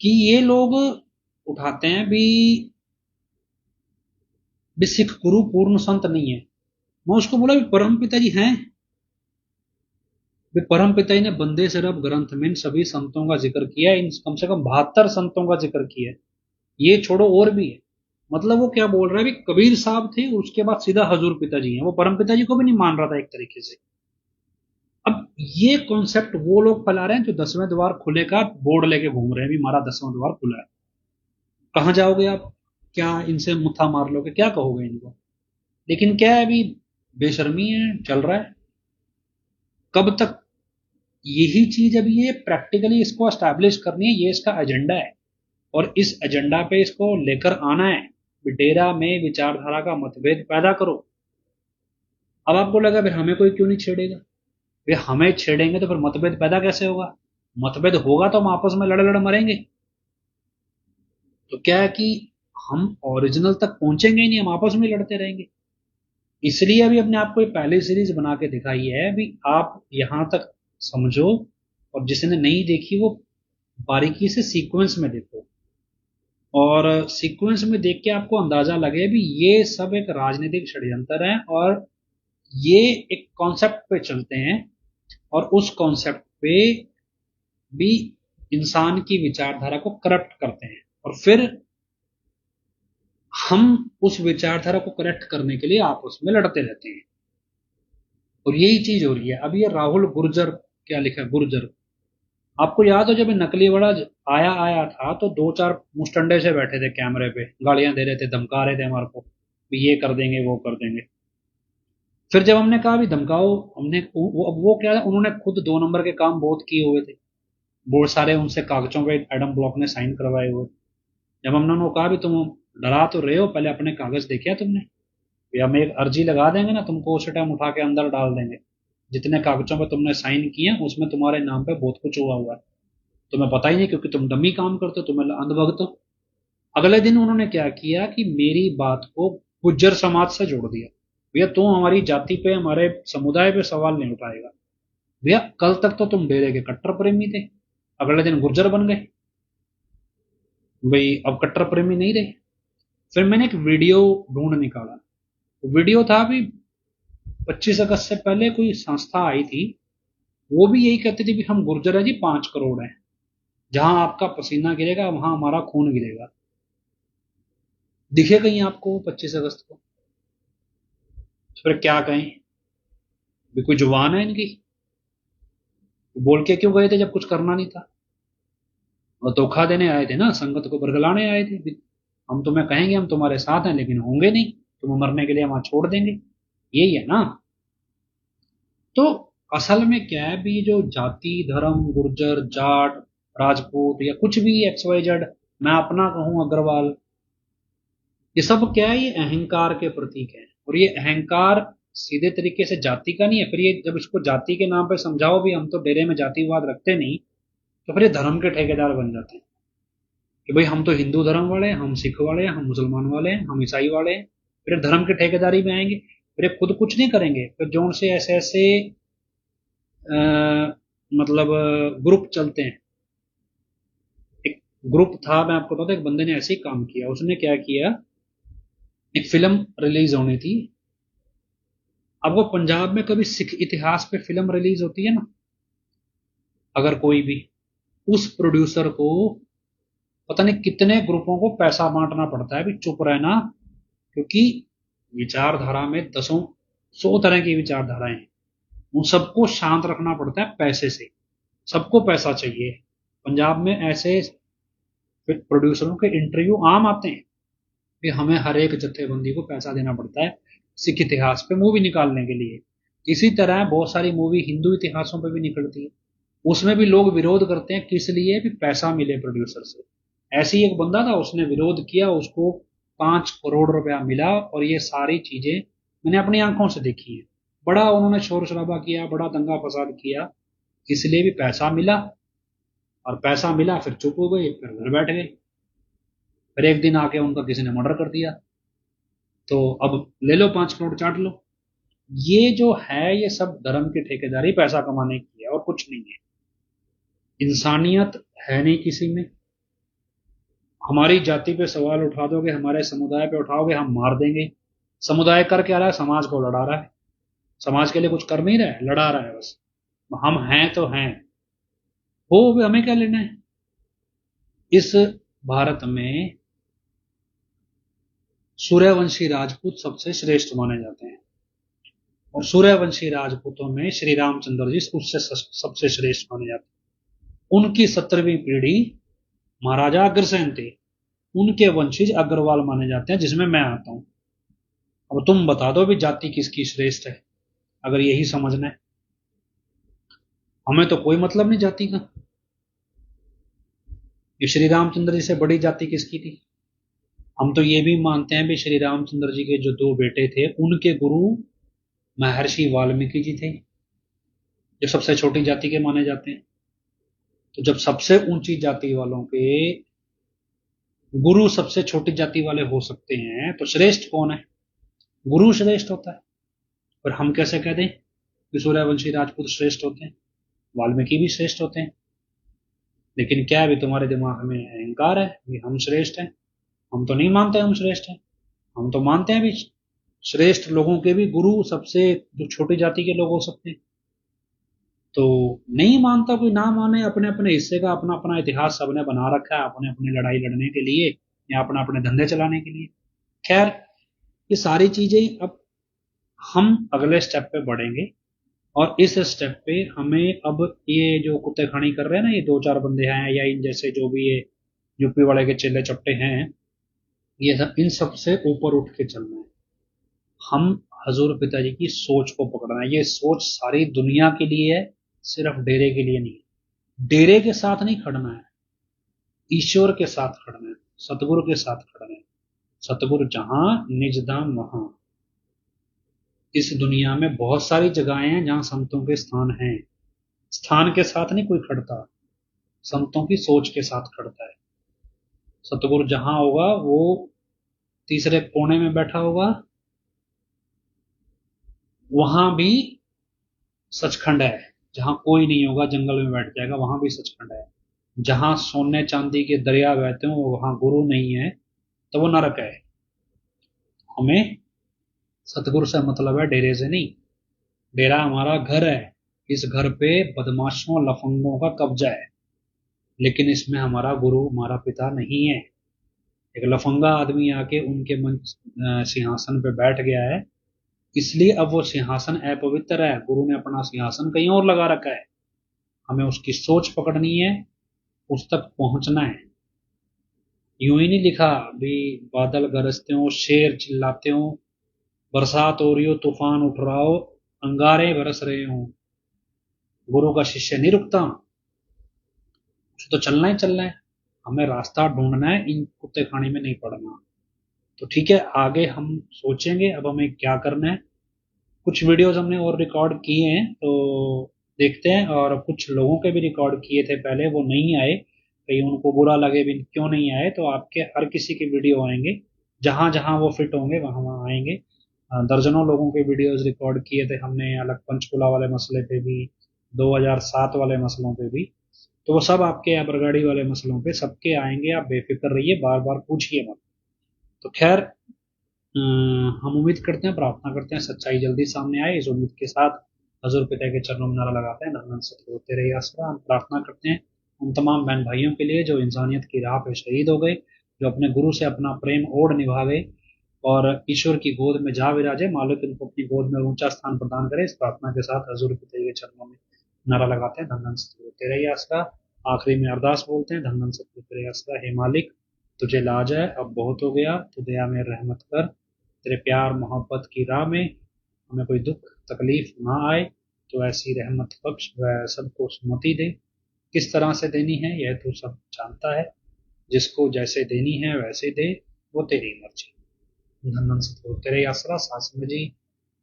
कि ये लोग उठाते हैं भी सिख गुरु पूर्ण संत नहीं है। मैं उसको बोला भी परम पिताजी हैं, भी परम पिताजी ने बंदे से रब ग्रंथ में इन सभी संतों का जिक्र किया है, इन कम से कम 72 संतों का जिक्र किया है, ये छोड़ो और भी है। मतलब वो क्या बोल रहा है भी कबीर साहब थे, उसके बाद सीधा हजूर पिताजी हैं। वो परम पिताजी को भी नहीं मान रहा था एक तरीके से। अब ये कॉन्सेप्ट वो लोग फैला रहे हैं जो 10वें द्वार खुले का बोर्ड लेके घूम रहे हैं भी हमारा 10वां द्वार खुला है। कहाँ जाओगे आप? क्या इनसे मुट्ठा मार लोगे? क्या कहोगे इनको? लेकिन क्या है अभी, बेशर्मी है, चल रहा है। कब तक यही चीज, अभी ये प्रैक्टिकली इसको एस्टैब्लिश करनी है, ये इसका एजेंडा है और इस एजेंडा पे इसको लेकर आना है। डेरा में विचारधारा का मतभेद पैदा करो। अब आपको लगा फिर हमें कोई क्यों नहीं छेड़ेगा? वे हमें छेड़ेंगे तो फिर मतभेद पैदा कैसे होगा? मतभेद होगा तो हम आपस में लड़ लड़ मरेंगे। तो क्या है कि हम ओरिजिनल तक पहुंचेंगे ही नहीं, हम आपस में लड़ते रहेंगे। इसलिए अभी अपने आप को एक पहली सीरीज बना के दिखाई है भी आप यहां तक समझो, और जिसने नहीं देखी वो बारीकी से सीक्वेंस में देखो, और सीक्वेंस में देख के आपको अंदाजा लगे भी ये सब एक राजनीतिक षड्यंत्र है, और ये एक कॉन्सेप्ट पे चलते हैं और उस कॉन्सेप्ट पे भी इंसान की विचारधारा को करप्ट करते हैं, और फिर हम उस विचारधारा को करेक्ट करने के लिए आपस में लड़ते रहते हैं। और यही चीज हो रही है। अब ये राहुल गुर्जर, क्या लिखा है गुर्जर, आपको याद हो जब ये नकली वाला आया आया था तो 2-4 मुस्टंडे से बैठे थे कैमरे पे, गालियां दे रहे थे, धमका रहे थे हमारे को भी ये कर देंगे वो कर देंगे। फिर जब हमने कहा भी धमकाओ, हमने वो क्या है, उन्होंने खुद 2 नंबर के काम बहुत किए हुए थे, बहुत सारे उनसे कागजों पे एडम ब्लॉक ने साइन करवाए हुए। जब हमने उनको कहा भी तुम डरा तो रहे हो, पहले अपने कागज देखे तुमने? भी हम एक अर्जी लगा देंगे ना, तुमको उस टाइम उठा के अंदर डाल देंगे। जितने कागजों पे तुमने साइन किए उसमें तुम्हारे नाम पे बहुत कुछ हुआ हुआ है, तुम्हें पता ही नहीं, क्योंकि तुम डमी काम करते हो, तुम्हें अंधभक्त हो। अगले दिन उन्होंने क्या किया कि मेरी बात को गुज्जर समाज से जोड़ दिया। भैया तुम हमारी जाति पे, हमारे समुदाय पे सवाल नहीं उठाएगा। भैया कल तक तो तुम डेरे के कट्टर प्रेमी थे, अगले दिन गुर्जर बन गए, भाई अब कट्टर प्रेमी नहीं रहे। फिर मैंने एक वीडियो ढूंढ निकाला। वीडियो था भी 25 अगस्त से पहले कोई संस्था आई थी, वो भी यही कहती थी कि हम गुर्जर है जी, 5 करोड़ हैं, जहां आपका पसीना गिरेगा वहां हमारा खून गिरेगा। दिखे कहीं आपको 25 अगस्त को? तो फिर क्या कहें, भी कोई जुबान है इनकी? बोल के क्यों गए थे जब कुछ करना नहीं था? और धोखा देने आए थे ना, संगत को बरगलाने आए थे। हम तुम्हें कहेंगे हम तुम्हारे साथ हैं, लेकिन होंगे नहीं, तुम्हें मरने के लिए वहां छोड़ देंगे, यही है ना? तो असल में क्या है भी, जो जाति धर्म गुर्जर जाट राजपूत या कुछ भी XYZ, मैं अपना कहूं अग्रवाल, ये सब क्या है, ये अहंकार के प्रतीक है। और ये अहंकार सीधे तरीके से जाति का नहीं है। फिर ये जब इसको जाति के नाम पे समझाओ भी, हम तो डेरे में जातिवाद रखते नहीं, तो फिर ये धर्म के ठेकेदार बन जाते हैं कि भाई हम तो हिंदू धर्म वाले हैं, हम सिख वाले हैं, हम मुसलमान वाले हैं, हम ईसाई वाले हैं। फिर धर्म के ठेकेदारी में आएंगे, फिर ये खुद कुछ नहीं करेंगे। फिर जोन से ऐसे ऐसे मतलब ग्रुप चलते हैं। एक ग्रुप था, मैं आपको बताता, एक बंदे ने ऐसे ही काम किया। उसने क्या किया, एक फिल्म रिलीज होनी थी। अब वो पंजाब में कभी सिख इतिहास पे फिल्म रिलीज होती है ना, अगर कोई भी, उस प्रोड्यूसर को पता नहीं कितने ग्रुपों को पैसा बांटना पड़ता है भी चुप रहना, क्योंकि विचारधारा में दसों सौ तरह की विचारधाराएं हैं। उन सबको शांत रखना पड़ता है पैसे से। सबको पैसा चाहिए। पंजाब में ऐसे प्रोड्यूसरों के इंटरव्यू आम आते हैं कि हमें हर एक जत्थेबंदी को पैसा देना पड़ता है सिख इतिहास पे मूवी निकालने के लिए। इसी तरह बहुत सारी मूवी हिंदू इतिहासों पे भी निकलती है, उसमें भी लोग विरोध करते हैं। किस लिए? भी पैसा मिले प्रोड्यूसर से। ऐसे ही एक बंदा था, उसने विरोध किया, उसको 5 करोड़ रुपया मिला। और ये सारी चीजें मैंने अपनी आंखों से देखी है। बड़ा उन्होंने शोर शराबा किया, बड़ा दंगा फसाद किया, इसलिए भी पैसा मिला। और पैसा मिला, फिर चुप हो गए, फिर घर बैठ गए। फिर एक दिन आके उनका किसी ने मर्डर कर दिया, तो अब ले लो 5 करोड़ चाट लो। ये जो है, ये सब धर्म की ठेकेदारी, पैसा कमाने की है और कुछ नहीं है। इंसानियत है नहीं किसी में। हमारी जाति पे सवाल उठा दोगे, हमारे समुदाय पे उठाओगे, हम मार देंगे। समुदाय कर क्या रहा है? समाज को लड़ा रहा है। समाज के लिए कुछ कर नहीं रहा है, लड़ा रहा है बस। हम हैं तो हैं, हो भी, हमें क्या लेना है। इस भारत में सूर्यवंशी राजपूत सबसे श्रेष्ठ माने जाते हैं, और सूर्यवंशी राजपूतों में श्री रामचंद्र जी उससे सबसे श्रेष्ठ माने जाते हैं। उनकी 17वीं पीढ़ी महाराजा अग्रसेन थे, उनके वंशज अग्रवाल माने जाते हैं, जिसमें मैं आता हूं। अब तुम बता दो भी जाति किसकी श्रेष्ठ है, अगर यही समझना है। हमें तो कोई मतलब नहीं जाति का। ये श्री रामचंद्र जी से बड़ी जाति किसकी थी? हम तो ये भी मानते हैं भी श्री रामचंद्र जी के जो 2 बेटे थे, उनके गुरु महर्षि वाल्मीकि जी थे, जो सबसे छोटी जाति के माने जाते हैं। तो जब सबसे ऊंची जाति वालों के गुरु सबसे छोटी जाति वाले हो सकते हैं, तो श्रेष्ठ कौन है? गुरु श्रेष्ठ होता है। पर हम कैसे कह दें कि सूर्यवंशी राजपूत श्रेष्ठ होते हैं, वाल्मीकि भी श्रेष्ठ होते हैं? लेकिन क्या अभी तुम्हारे दिमाग में अहंकार है कि हम श्रेष्ठ हैं? हम तो नहीं मानते हम श्रेष्ठ हैं। हम तो मानते हैं भी श्रेष्ठ लोगों के भी गुरु सबसे जो छोटी जाति के लोग हो सकते हैं। तो नहीं मानता कोई ना माने, अपने अपने हिस्से का अपना अपना इतिहास सबने बना रखा है, अपने अपने लड़ाई लड़ने के लिए या अपने अपने धंधे चलाने के लिए। खैर, ये सारी चीजें अब हम अगले स्टेप पे बढ़ेंगे, और इस स्टेप पे हमें अब ये जो कुत्ते खानी कर रहे हैं ना, ये 2-4 बंदे हैं या इन जैसे जो भी ये यूपी वाले के चेले चपटे हैं, ये सब, इन सब से ऊपर उठ के चलना है। हम हजूर पिताजी की सोच को पकड़ना है। ये सोच सारी दुनिया के लिए है, सिर्फ डेरे के लिए नहीं। डेरे के साथ नहीं खड़ना है, ईश्वर के साथ खड़ना है, सतगुरु के साथ खड़ना है। सतगुरु जहां निज धाम वहां। इस दुनिया में बहुत सारी जगहें हैं जहां संतों के स्थान हैं। स्थान के साथ नहीं कोई खड़ता, संतों की सोच के साथ खड़ता है। सतगुरु जहां होगा, वो तीसरे कोने में बैठा होगा, वहां भी सचखंड है। जहां कोई नहीं होगा, जंगल में बैठ जाएगा, वहां भी सचखंड है। जहां सोने चांदी के दरिया बहते हो, वहां गुरु नहीं है, तो वो नरक है। हमें सतगुरु से मतलब है, डेरे से नहीं। डेरा हमारा घर है, इस घर पे बदमाशों लफंगों का कब्जा है, लेकिन इसमें हमारा गुरु, हमारा पिता नहीं है। एक लफंगा आदमी आके उनके सिंहासन पे बैठ गया है, इसलिए अब वो सिंहासन अपवित्र है। गुरु ने अपना सिंहासन कहीं और लगा रखा है। हमें उसकी सोच पकड़नी है, उस तक पहुंचना है। यूं ही नहीं लिखा भी बादल गरजते हो, शेर चिल्लाते हो, बरसात हो रही हो, तूफान उठ रहा हो, अंगारे बरस रहे हो, गुरु का शिष्य नहीं रुकता। उसे तो चलना ही चलना है। हमें रास्ता ढूंढना है, इन कुत्ते खाने में नहीं पड़ना। तो ठीक है, आगे हम सोचेंगे अब हमें क्या करना है। कुछ वीडियोस हमने और रिकॉर्ड किए हैं, तो देखते हैं। और कुछ लोगों के भी रिकॉर्ड किए थे पहले, वो नहीं आए, कहीं उनको बुरा लगे भी क्यों नहीं आए। तो आपके हर किसी के वीडियो आएंगे, जहां जहां वो फिट होंगे वहां वहां आएंगे। दर्जनों लोगों के वीडियोस रिकॉर्ड किए थे हमने, अलग पंचकुला वाले मसले पे भी, 2007 वाले मसलों पे भी। तो वो सब आपके यहाँ बरगाड़ी वाले मसलों पे सबके आएंगे, आप बेफिक्र रहिए, बार बार पूछिए मत। तो खैर, हम उम्मीद करते हैं, प्रार्थना करते हैं सच्चाई जल्दी सामने आए। इस उम्मीद के साथ हजूर पिता के चरणों में नारा लगाते हैं, धन्य सत्य होते रहिए आसरा। हम प्रार्थना करते हैं उन तमाम बहन भाइयों के लिए जो इंसानियत की राह पे शहीद हो गए, जो अपने गुरु से अपना प्रेम ओढ़ निभा गए और ईश्वर की गोद में जा विराजे। मालिक इनको अपनी गोद में ऊंचा स्थान प्रदान करे। इस प्रार्थना के साथ हजूर पिता के चरणों में नारा लगाते हैं, धन्य सत्य होते रहिए आसरा। आखिरी में अरदास बोलते हैं, धन्य सत्य होते रहिए आसरा। हे मालिक, तुझे लाज है, अब बहुत हो गया, तो दया में रहमत कर। तेरे प्यार मोहब्बत की राह में हमें कोई दुख तकलीफ ना आए, तो ऐसी रहमत बख्श व सबको सुमति दे। किस तरह से देनी है यह तू सब जानता है, जिसको जैसे देनी है वैसे दे, वो तेरी मर्जी। धन्य से तो तेरे आसरा। सास में जी,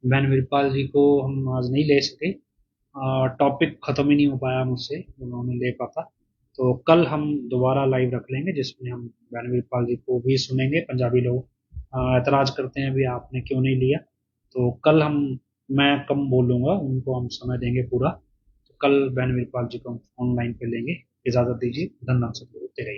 बहन वीरपाल जी को हम आज नहीं ले सके, टॉपिक खत्म ही नहीं हो पाया मुझसे, उन्होंने ले पाता। तो कल हम दोबारा लाइव रख लेंगे, जिसमें हम रणवीर पाल जी को भी सुनेंगे। पंजाबी लोग एतराज करते हैं भी आपने क्यों नहीं लिया, तो कल हम, मैं कम बोलूंगा, उनको हम समय देंगे पूरा। तो कल रणवीर पाल जी को हम ऑनलाइन पे लेंगे। इजाजत दीजिए, धन्यवाद, तेरे